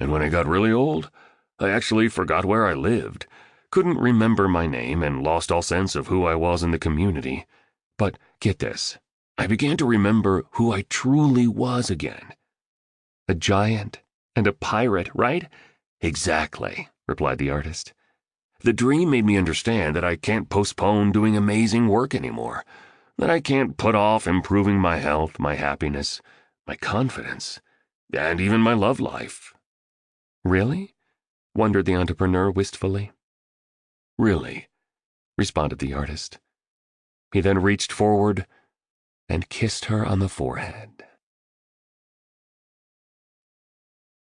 Speaker 2: And when I got really old, I actually forgot where I lived, couldn't remember my name, and lost all sense of who I was in the community. But get this, I began to remember who I truly was again. A giant and a pirate, right? Exactly, replied the artist. The dream made me understand that I can't postpone doing amazing work anymore, that I can't put off improving my health, my happiness, my confidence, and even my love life. Really? Wondered the entrepreneur wistfully. Really, responded the artist. He then reached forward and kissed her on the forehead.